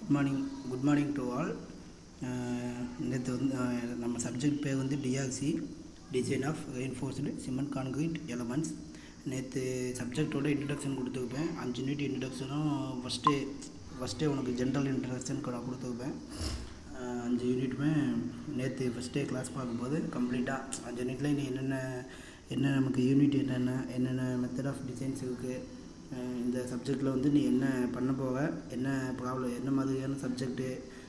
Good morning to all. நேற்று வந்து நம்ம சப்ஜெக்ட் பேர் வந்து DRC, design of reinforced cement concrete elements. நேற்று சப்ஜெக்டோட இன்ட்ரடக்ஷன் கொடுத்துருப்பேன். 5 யூனிட் இன்ட்ரடக்ஷனும் ஃபஸ்ட்டே உனக்கு ஜென்ரல் இன்ட்ரடக்ஷனுக்கு நான் கொடுத்துருப்பேன். 5 யூனிட்டுமே நேற்று ஃபஸ்ட்டே கிளாஸ் பார்க்கும்போது கம்ப்ளீட்டாக 5 யூனிட்டில் நீ என்ன நமக்கு யூனிட் என்னென்ன மெத்தட் ஆஃப் டிசைன்ஸ் இருக்குது, இந்த சப்ஜெக்டில் வந்து நீ என்ன பண்ண போக, என்ன ப்ராப்ளம், என்ன மாதிரியான சப்ஜெக்ட்டு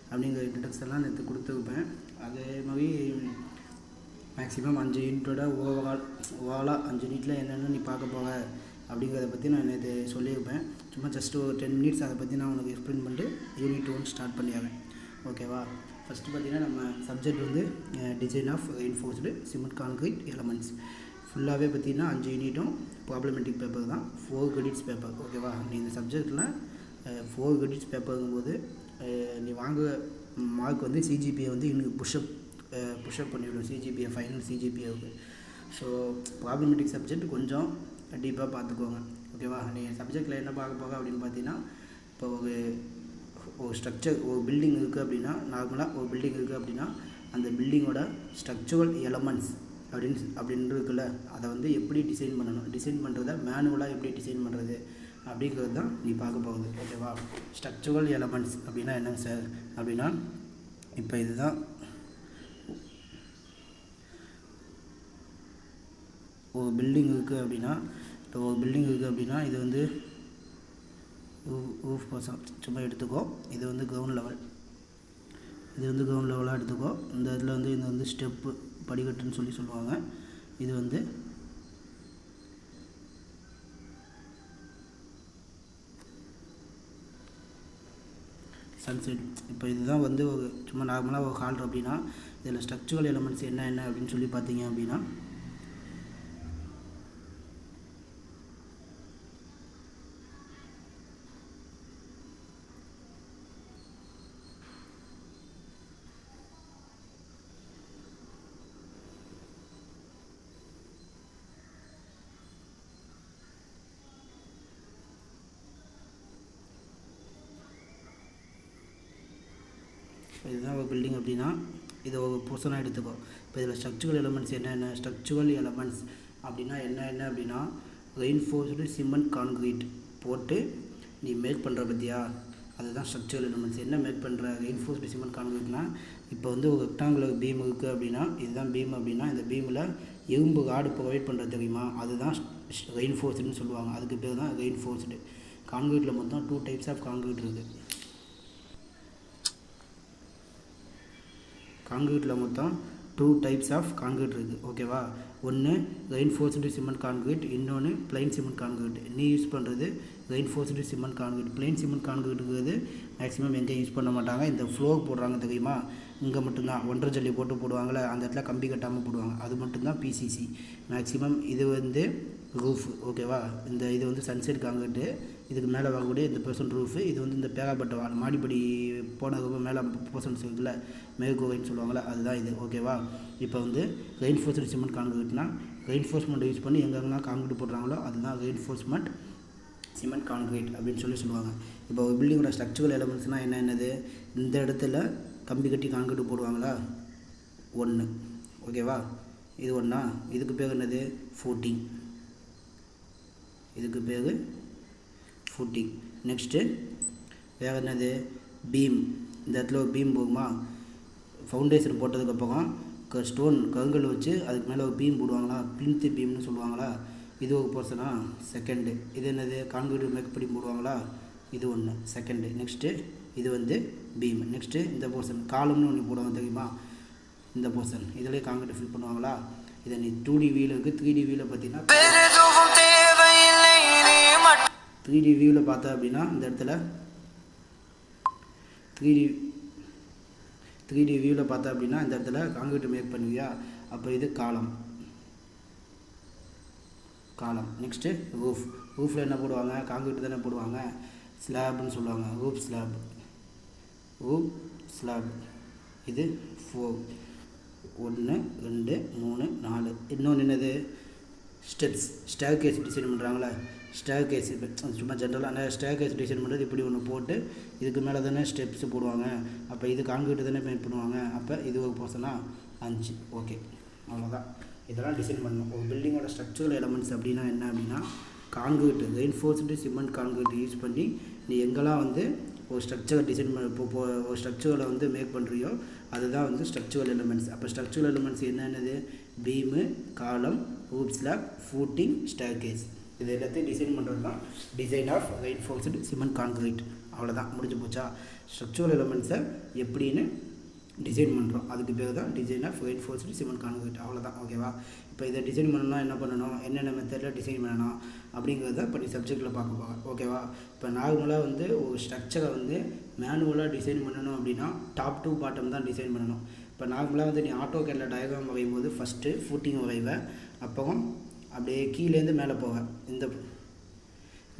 அப்படிங்கிற இன்ட்ரடக்ஷன்லாம் நேற்று கொடுத்துருப்பேன். அதே மாதிரி மேக்ஸிமம் 5 யூனிட்டோட ஓவராலாக 5 யூனிட்டில் என்னென்ன நீ பார்க்க போக அப்படிங்கிறத பற்றி நான் நேற்று சொல்லியிருப்பேன். சும்மா ஜஸ்ட்டு ஒரு 10 மினிட்ஸ் அதை பற்றி நான் உனக்கு எக்ஸ்பிளைன் பண்ணிட்டு யூனிட் 1 ஸ்டார்ட் பண்ணிடுவேன். ஓகேவா? ஃபஸ்ட்டு பார்த்திங்கன்னா நம்ம சப்ஜெக்ட் வந்து design of reinforced cement concrete elements. ஃபுல்லாகவே பார்த்திங்கன்னா 5 யூனிட்டும் ப்ராப்ளமேட்டிக் பேப்பர் தான். 4 கிரெடிட்ஸ் பேப்பர். ஓகேவா? நீ இந்த சப்ஜெக்டில் 4 கிரெடிட்ஸ் பேப்பருங்கும்போது நீ வாங்குகிற மார்க் வந்து சிஜிபிஏ வந்து இன்னும் புஷ்அப் பண்ணிவிடும். சிஜிபிஏ ஃபைனல் சிஜிபிஏவுக்கு. ஸோ ப்ராப்ளமேட்டிக் சப்ஜெக்ட் கொஞ்சம் டீப்பாக பார்த்துக்கோங்க. ஓகேவா? நீ சப்ஜெக்டில் என்ன பார்க்க போக அப்படின்னு பார்த்தீங்கன்னா, இப்போ ஒரு ஸ்ட்ரக்சர், ஒரு பில்டிங் இருக்குது அப்படின்னா, நார்மலாக ஒரு பில்டிங் இருக்குது அப்படின்னா அந்த பில்டிங்கோட ஸ்ட்ரக்சுரல் எலமெண்ட்ஸ் அப்படின்னு இருக்குல்ல, அதை வந்து எப்படி டிசைன் பண்ணணும், டிசைன் பண்ணுறத மேனுவலாக எப்படி டிசைன் பண்ணுறது அப்படிங்கிறது தான் நீ பார்க்க போகுது. ஓகேவா? ஸ்ட்ரக்சுரல் எலமெண்ட்ஸ் அப்படின்னா என்னங்க சார் அப்படின்னா, இப்போ இதுதான் ஒரு பில்டிங் இருக்குது அப்படின்னா இது வந்து ரூஃப் பர்சன் சும்மா எடுத்துக்கோ. இது வந்து கிரவுண்ட் லெவலாக எடுத்துக்கோ. இந்த இதில் வந்து இது வந்து ஸ்டெப்பு, படிக்கட்டுன்னு சொல்லுவாங்க. இது வந்து சன்செட். இப்போ இதுதான் வந்து ஒரு சும்மா நார்மலாக ஒரு ஹால் அப்படின்னா இதில் ஸ்ட்ரக்சுரல் எலமெண்ட்ஸ் என்ன அப்படின்னு சொல்லி பார்த்தீங்க அப்படின்னா, இதுதான் ஒரு பில்டிங் அப்படின்னா இதை ஒரு போர்ஷனாக எடுத்துக்கோ. இப்போ இதில் ஸ்ட்ரக்சுரல் எலமெண்ட்ஸ் ஸ்ட்ரக்சுரல் எலமெண்ட்ஸ் அப்படின்னா என்ன அப்படின்னா, ரெயின்ஃபோர்ஸ்டு சிமெண்ட் கான்கிரீட் போட்டு நீ மேக் பண்ணுற பற்றியா, அதுதான் ஸ்ட்ரக்சுரல் எலமெண்ட்ஸ். என்ன மேக் பண்ணுற ரெயின்ஃபோர்ஸ்டு சிமெண்ட் கான்கிரீட்னா, இப்போ வந்து ஒரு ரெக்டாங்குலர் பீம் இருக்குது அப்படின்னா, இதுதான் பீம் அப்படின்னா இந்த பீமில் எறும்பு கார்டு ப்ரொவைட் பண்ணுறது தெரியுமா, அதுதான் ரெயின்ஃபோர்ஸ்டுன்னு சொல்லுவாங்க. அதுக்கு பேர் தான் ரெயின்ஃபோர்ஸ்டு. கான்கிரீட்டில் மொத்தம் 2 டைப்ஸ் ஆஃப் கான்கிரீட் இருக்குது. கான்கிரீட்டில் மொத்தம் 2 டைப்ஸ் ஆஃப் கான்கிரீட் இருக்குது. ஓகேவா? ஒன்று ரெயின்ஃபோர்ஸ்டு சிமெண்ட் கான்கிரீட், இன்னொன்று பிளைன் சிமெண்ட் கான்கிரீட். நீ யூஸ் பண்ணுறது reinforced cement concrete. Plain cement கான்கிரீட்டுங்கிறது மேக்ஸிமம் எங்கேயும் யூஸ் பண்ண மாட்டாங்க. இந்த ஃப்ளோர் போடுறாங்க தெரியுமா, இங்கே மட்டும்தான் 1.5 ஜல்லி போடுவாங்களே, அந்த இடத்துல கம்பி கட்டாமல் போடுவாங்க. அது மட்டும்தான் பிசிசி மேக்ஸிமம். இது வந்து ரூஃப். ஓகேவா? இது வந்து சன்செட் கான்கிரீட்டு. இதுக்கு மேலே வரக்கூடிய இந்த பெர்சன்ட் ரூஃபு. இது வந்து இந்த பேராப்பட்ட வால், மாடிப்படி போனதுக்கு மேலே போர்ஷன்ஸ் இருக்குல்ல, மேற்கோவைன்னு சொல்லுவாங்களே, அதுதான் இது. ஓகேவா? இப்போ வந்து ரெயின்ஃபோர்ஸ்டு சிமெண்ட் கான்கிரீட்னா ரெயின்ஃபோர்ஸ்மெண்ட் யூஸ் பண்ணி எங்கெங்கெல்லாம் கான்கிரீட் போடுறாங்களோ அதுதான் ரெயின்ஃபோர்ஸ்மெண்ட் சிமெண்ட் கான்கிரீட் அப்படின்னு சொல்லுவாங்க. இப்போ ஒரு பில்டிங்கோட ஸ்ட்ரக்சுரல் எலமெண்ட்ஸ்னால் என்னது, இந்த இடத்துல கம்பி கட்டி கான்கிரீட் போடுவாங்களா, 1. ஓகேவா? இது ஒன்றா. இதுக்கு பேர் என்னது, ஃபூட்டிங். இதுக்கு பேர் ஃபூட்டிங். நெக்ஸ்ட்டு வேறு என்னது, பீம். இந்த இடத்துல ஒரு பீம் போகுமா, ஃபவுண்டேஷன் போட்டதுக்கப்புறம் கருங்கல் வச்சு அதுக்கு மேலே ஒரு பீம் போடுவாங்களா, பிளிந்த் பீம்னு சொல்லுவாங்களா, இது ஒரு போர்ஷனா, செகண்டு. இது என்னது, கான்கிரீட் மேக் பண்ணி போடுவாங்களா, இது 1, செகண்டு. நெக்ஸ்ட்டு இது வந்து பீம். நெக்ஸ்ட்டு இந்த போர்ஷன் காலம்னு ஒன்று போடுவாங்க தெரியுமா, இந்த போர்ஷன் இதிலே கான்கிரீட் ஃபில் பண்ணுவாங்களா. இதை நீ 2D வியூவில் இருக்குது. 3D வியூவில் பார்த்தீங்கன்னா 3D வியூவில் பார்த்தா அப்படின்னா இந்த இடத்துல 3D வியூவில் பார்த்தா அப்படின்னா இந்த இடத்துல கான்கிரீட் மேக் பண்ணுவியா, அப்போ இது காலம். நெக்ஸ்ட்டு ரூஃபில் என்ன போடுவாங்க, கான்கிரீட் தானே போடுவாங்க, ஸ்லாப்னு சொல்லுவாங்க, ரூஃப் ஸ்லாப். இது 4. 1 2 3 4. இன்னொன்று என்னது, ஸ்டேர் கேஸ் டிசைன் பண்ணுறாங்களே, ஸ்டேர் கேஸ் சும்மா ஜென்ரலாக ஸ்டேர் கேஸ் டிசைன் பண்ணுறது இப்படி ஒன்று போட்டு இதுக்கு மேலே தானே ஸ்டெப்ஸ் போடுவாங்க. அப்போ இது கான்கிரீட் தானே பெயிண்ட் பண்ணுவாங்க. அப்போ இது ஒரு போர்ஷனா 5. ஓகே, அவ்வளோதான். இதெல்லாம் டிசைன் பண்ணணும். ஒரு பில்டிங்கோட ஸ்ட்ரக்சரல் எலமெண்ட்ஸ் அப்படின்னா என்ன அப்படின்னா, concrete reinforced cement concrete use பண்ணி நீ எங்கெல்லாம் வந்து ஒரு ஸ்ட்ரக்சரை டிசைன் பண்ண இப்போ ஒரு ஸ்ட்ரக்சரை வந்து மேக் பண்ணுறியோ அதுதான் வந்து ஸ்ட்ரக்சரல் எலிமெண்ட்ஸ். அப்போ ஸ்ட்ரக்சரல் எலிமெண்ட்ஸ் என்னென்னது? Beam, column, roof slab, footing, staircase. இது எல்லாத்தையும் டிசைன் பண்ணுறது தான் design of reinforced cement concrete. அவ்வளோதான், முடிஞ்சு போச்சா? ஸ்ட்ரக்சரல் எலிமெண்ட்ஸை எப்படின்னு டிசைன் பண்ணுறோம், அதுக்கு பேர் தான் design of reinforced cement concrete. அவ்வளோதான், ஓகேவா? இப்போ இதை டிசைன் பண்ணணும்னா என்ன பண்ணணும், என்னென்ன மெத்தடில் டிசைன் பண்ணணும் அப்படிங்கிறத இப்போ நீ சப்ஜெக்டில் பார்க்க போக, ஓகேவா? இப்போ நார்மலாக வந்து ஒரு ஸ்ட்ரக்சரை வந்து மேனுவலாக டிசைன் பண்ணணும் அப்படின்னா டாப் டு பாட்டம் தான் டிசைன் பண்ணணும். இப்போ நார்மலாக வந்து நீ ஆட்டோ கேடில் டயக்ராம் வரையும் போது ஃபஸ்ட்டு ஃபூட்டிங் வரைவேன், அப்புறம் அப்படியே கீழேருந்து மேலே போவேன்.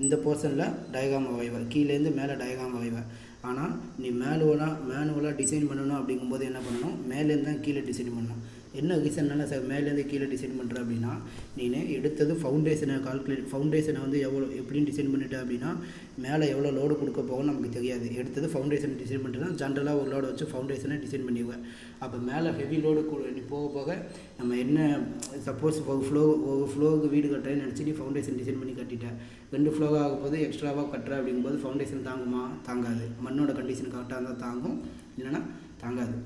இந்த போர்ஷனில் டயக்ராம் வரைவேன், கீழேருந்து மேலே டயக்ராம் வரைவேன். ஆனால் நீ மேனுவலாக டிசைன் பண்ணணும் அப்படிங்கும்போது என்ன பண்ணணும், மேலேருந்து தான் கீழே டிசைன் பண்ணணும். என்ன ரீசன்னால சார் மேலேருந்து கீழே டிசைன் பண்ணுற அப்படின்னா, நீ எடுத்தது ஃபவுண்டேஷனை வந்து எப்படின்னு டிசைன் பண்ணிட்ட அப்படின்னா மேலே எவ்வளோ லோடு கொடுக்க போகணும்னு நமக்கு தெரியாது. எடுத்தது ஃபவுண்டேஷன் டிசைன் பண்ணிட்டுனா ஜென்ரலாக ஒரு லோடை வச்சு ஃபவுண்டேஷனை டிசைன் பண்ணிடுவேன். அப்போ மேலே ஹெவி லோடு நீ போக நம்ம என்ன சப்போஸ் ஒரு ஃப்ளோவுக்கு வீடு கட்டுறேன்னு நினச்சி நீ ஃபவுண்டேஷன் டிசைன் பண்ணி கட்டிட்டேன். 2 ஃப்ளோவாக ஆகும்போது எக்ஸ்ட்ராவாக கட்டுற அப்படிங்கும்போது ஃபவுண்டேஷன் தாங்குமா? தாங்காது. மண்ணோட கண்டிஷன் கரெக்டாக இருந்தால் தாங்கும், இல்லைன்னா தாங்காது,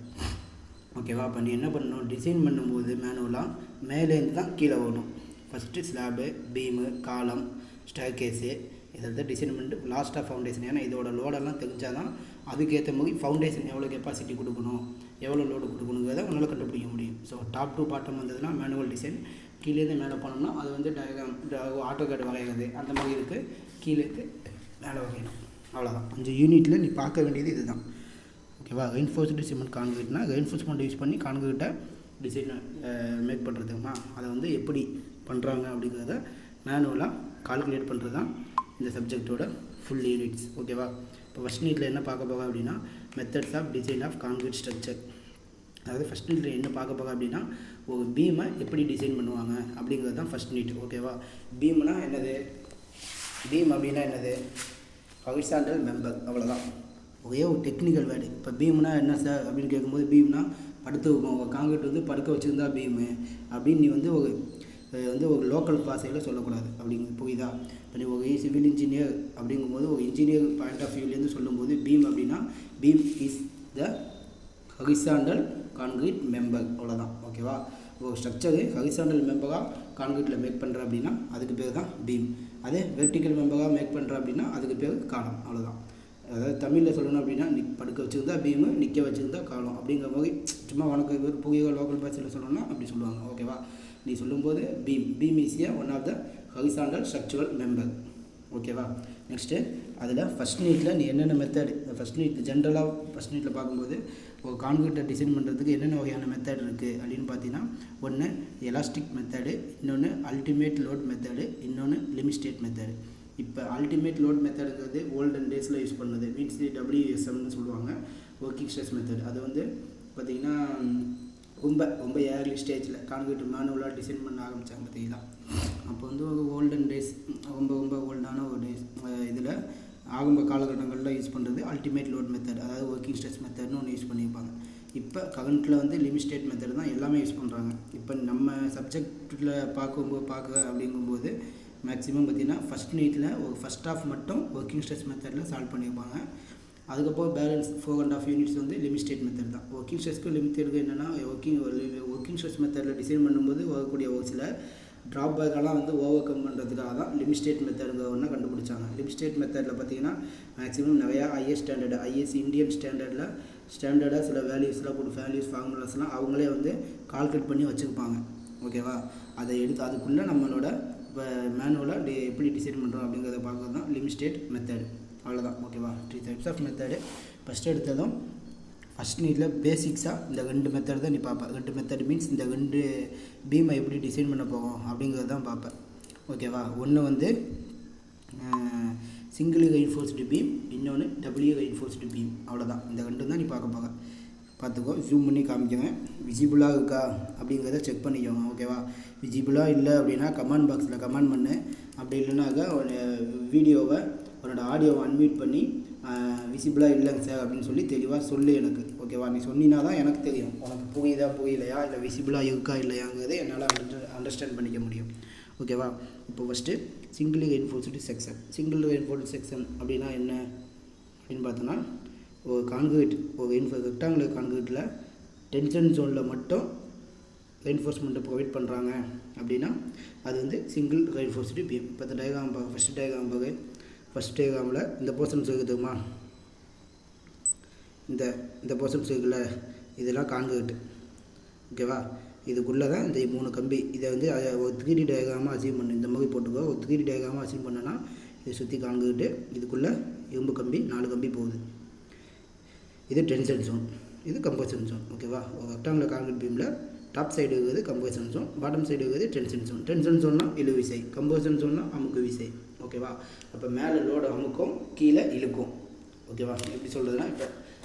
ஓகேவா? அப்போ நீ என்ன பண்ணணும், டிசைன் பண்ணும்போது மேனுவலாக மேலேருந்து தான் கீழே வரணும். ஃபஸ்ட்டு ஸ்லாபு, பீமு, காலம், ஸ்டேர் கேஸு இதெல்லாம் டிசைன் பண்ணிட்டு லாஸ்ட்டாக ஃபவுண்டேஷன். ஏன்னா இதோட லோடெல்லாம் தெரிஞ்சால் தான் அதுக்கேற்ற மாதிரி ஃபவுண்டேஷன் எவ்வளோ கெப்பாசிட்டி கொடுக்கணும், எவ்வளோ லோடு கொடுக்கணுங்கிறத உன்னால் கண்டுபிடிக்க முடியும். ஸோ டாப் டு பாட்டம் வந்ததுன்னா மேனுவல் டிசைன், கீழேருந்து மேலே போனோம்னா அது வந்து ஆட்டோ கேட் வரைகிறது அந்த மாதிரி இருக்குது, கீழேருந்து மேலே வரையணும். அவ்வளோதான். 5 யூனிட்டில் நீ பார்க்க வேண்டியது இதுதான், ஓகேவா? ரெயின்ஃபோர்ஸ்டு சிமெண்ட் கான்கிரீட்னா ரெயின்ஃபோர்ஸ்மெண்ட் யூஸ் பண்ணி கான்கிரீட்டை டிசைன் மேக் பண்ணுறதுக்குமா அதை வந்து எப்படி பண்ணுறாங்க அப்படிங்கிறத மேனுவலாக கால்குலேட் பண்ணுறது தான் இந்த சப்ஜெக்டோட ஃபுல் யூனிட்ஸ், ஓகேவா? இப்போ ஃபஸ்ட் யூனிட்டில் என்ன பார்க்க போக அப்படின்னா methods of design of concrete structure. அதாவது ஃபஸ்ட் யூனிட்டில் என்ன பார்க்க போக அப்படின்னா ஒரு பீமை எப்படி டிசைன் பண்ணுவாங்க அப்படிங்கிறது தான் ஃபஸ்ட் யூனிட், ஓகேவா? பீம்னா என்னது? பீம் அப்படின்னா என்னது? ஹரிசாண்டல் மெம்பர், அவ்வளோதான். ஒரே ஒரு டெக்னிக்கல் வேர்டு. இப்போ பீம்னா என்ன சார் அப்படின்னு கேட்கும்போது, பீம்னா படுத்து கான்கிரீட் வந்து படுக்க வச்சுருந்தா பீமு அப்படின்னு நீ வந்து ஒரு லோக்கல் பாஷையில் சொல்லக்கூடாது, அப்படிங்க புரியுதா? இப்போ நீ ஒரு சிவில் இன்ஜினியர் அப்படிங்கும்போது ஒரு இன்ஜினியர் பாயிண்ட் ஆஃப் வியூலேருந்து சொல்லும்போது பீம் அப்படின்னா beam is the horizontal concrete member, அவ்வளோதான், ஓகேவா? ஒரு ஸ்ட்ரக்சரு ஹரிசாண்டல் மெம்பராக கான்கிரீட்டில் மேக் பண்ணுற அப்படின்னா அதுக்கு பேர் தான் பீம். அதே வெர்டிக்கல் மெம்பராக மேக் பண்ணுற அப்படின்னா அதுக்கு பேர் காலம், அவ்வளோதான். அதாவது தமிழில் சொல்லணும் அப்படின்னா படுக்க வச்சுருந்தா பீமு, நிற்க வச்சுருந்தா காலம் அப்படிங்கிற மாதிரி சும்மா உனக்கு புதிய லோக்கல் பாஷையில் சொல்லணும்னா அப்படி சொல்லுவாங்க, ஓகேவா? நீ சொல்லும்போது beam is one of the horizontal structural member, ஓகேவா? நெக்ஸ்ட்டு அதில் ஃபஸ்ட் யூனிட்டில் நீ என்னென்ன மெத்தட் ஃபஸ்ட் யூனிட் ஜென்ரலாக ஃபஸ்ட் யூனிட்டில் பார்க்கும்போது ஒரு கான்கிரீட்டை டிசைன் பண்ணுறதுக்கு என்னென்ன வகையான மெத்தட் இருக்குது அப்படின்னு பார்த்தீங்கன்னா, ஒன்று எலாஸ்டிக் மெத்தடு, இன்னொன்று அல்டிமேட் லோட் மெத்தடு, இன்னொன்று லிமிட் ஸ்டேட் மெத்தடு. இப்போ அல்டிமேட் லோட் மெத்தடுங்கிறது ஓல்டன் டேஸில் யூஸ் பண்ணது, மீன்ஸ் WSMன்னு சொல்லுவாங்க, ஒர்க்கிங் ஸ்ட்ரெஸ் மெத்தட். அது வந்து பார்த்திங்கன்னா ரொம்ப ஏர்லி ஸ்டேஜில் கான்கிரீட் மேனுவலாக டிசைன் பண்ண ஆரம்பித்தாங்க பார்த்தீங்களா. அப்போ வந்து ஒரு ஓல்டன் டேஸ் ரொம்ப ஓல்டான ஒரு டேஸ் இதில் ஆரம்ப காலகட்டங்களில் யூஸ் பண்ணுறது அல்டிமேட் லோட் மெத்தட், அதாவது ஒர்க்கிங் ஸ்ட்ரெஸ் மெத்தட்னு ஒன்று யூஸ் பண்ணியிருப்பாங்க. இப்போ கரண்ட்டில் வந்து லிமிட் ஸ்டேட் மெத்தட் தான் எல்லாமே யூஸ் பண்ணுறாங்க. இப்போ நம்ம சப்ஜெக்டில் பார்க்க அப்படிங்கும்போது மேக்ஸிமம் பார்த்திங்கன்னா ஃபஸ்ட் யூனிட்டில் ஒரு ஃபஸ்ட் ஆஃப் மட்டும் ஒர்க்கிங் ஸ்ட்ரெஸ் மெத்தடில் சால்வ் பண்ணியிருப்பாங்க. அதுக்கப்புறம் பேலன்ஸ் 4.5 யூனிட்ஸ் வந்து லிமிட் ஸ்டேட் மெத்தட் தான். ஒர்க்கிங் ஸ்ட்ரெஸ்க்கு லிமிட் என்னென்னா ஒர்க்கிங் ஸ்ட்ரெஸ் மெத்தடில் டிசைன் பண்ணும்போது வரக்கூடிய ஒரு சில ட்ராபேக்கெல்லாம் வந்து ஓவர் கம் பண்ணுறதுக்காக தான் லிமிட் ஸ்டேட் மெத்தடுங்க ஒன்று கண்டுபிடிச்சாங்க. லிமிட் ஸ்டேட் மெத்தடில் பார்த்திங்கன்னா மேக்ஸிமம் நிறையா ஐஎஸ் இந்தியன் ஸ்டாண்டர்டாக சில வேல்யூஸ்லாம் வேல்யூஸ் ஃபார்முலாஸ்லாம் அவங்களே வந்து கால்குலேட் பண்ணி வச்சுருப்பாங்க, ஓகேவா? அதை எடுத்து அதுக்குள்ளே நம்மளோட இப்போ மேனுவலாக எப்படி டிசைன் பண்ணுறோம் அப்படிங்கிறத பார்க்குறது தான் லிமிட் ஸ்டேட் மெத்தடு, அவ்வளோதான், ஓகேவா? 3 டைப்ஸ் ஆஃப் மெத்தடு. ஃபஸ்ட்டு எடுத்ததும் ஃபஸ்ட் நீட்டில் பேசிக்ஸாக இந்த 2 மெத்தட் தான் நீ பார்ப்பேன். 2 மெத்தட் மீன்ஸ் இந்த 2 பீமை எப்படி டிசைன் பண்ண போகும் அப்படிங்கிறது தான் பார்ப்பேன், ஓகேவா? ஒன்று வந்து சிங்கிள் ரெயின்ஃபோர்ஸ்டு பீம், இன்னொன்று டபுள்யூ ரெயின்ஃபோர்ஸ்டு பீம், அவ்வளோதான். இந்த 2 தான் நீ பார்க்க போக. பார்த்துக்கோ, ஜூம் பண்ணி காமிக்கிறேன். விசிபிளாக இருக்கா அப்படிங்கிறத செக் பண்ணிக்கோங்க. ஓகேவா? விசிபிளாக இல்லை அப்படின்னா கமெண்ட் பாக்ஸில் கமெண்ட் பண்ணு. அப்படி இல்லைனாக்கா வீடியோவை உன்னோட ஆடியோவை அன்மியூட் பண்ணி விசிபிளாக இல்லைங்க சார் அப்படின்னு சொல்லி தெளிவாக சொல்லு எனக்கு. ஓகேவா? நீ சொன்னினா தான் எனக்கு தெரியும் உனக்கு புரியுதா புரியலையா, இல்லை விசிபிளாக இருக்கா இல்லையாங்கிறத என்னால் அண்டர்ஸ்டாண்ட் பண்ணிக்க முடியும். ஓகேவா? இப்போ first single reinforced section. Single reinforced section அப்படின்னா என்ன அப்படின்னு பார்த்தோன்னா, ஒரு கான்கிரீட், ஒரு ரெக்டாங்குலர் கான்கிரீட்டில் டென்ஷன் ஜோனில் மட்டும் ரெயின்ஃபோர்ஸ்மெண்ட்டை ப்ரொவைட் பண்ணுறாங்க அப்படின்னா அது வந்து சிங்கிள் ரெயின்ஃபோர்ஸ்டு பீம். இப்போ இந்த டயக்ராம் பார்க்க, ஃபஸ்ட் டயக்ராமில் இந்த போர்ஷன்ஸ் இருக்குதுமா, இந்த போர்ஷன்ஸ் இருக்குல்ல, இதெல்லாம் கான்கிரீட். ஓகேவா? இதுக்குள்ளே தான் இந்த 3 கம்பி. இதை வந்து ஒரு 3D டயக்ராமாக அசீவ் பண்ணு. இந்த மாதிரி போட்டுக்கோ. ஒரு 3D டயக்ராமாக அசீவ் பண்ணனா இதை சுற்றி கான்கிரீட்டு, இதுக்குள்ளே இரும்பு கம்பி 4 கம்பி போகுது. இது டென்ஷன் ஜோன், இது கம்ப்ரஷன் ஜோன். ஓகேவா? ஒரு ரெக்டாங்குலர் கான்கிரீட் பீமில் டாப் சைடு இருக்கிறது கம்ப்ரஷன் ஜோன், பாட்டம் சைடு இருக்கிறது டென்ஷன் ஜோன். டென்ஷன் ஜோன்னா இழு விசை, கம்ப்ரஷன் ஜோன்னா அமுக்கு விசை. ஓகேவா? அப்போ மேலே லோடு அமுக்கும், கீழே இழுக்கும். ஓகேவா? எப்படி சொல்கிறதுனா,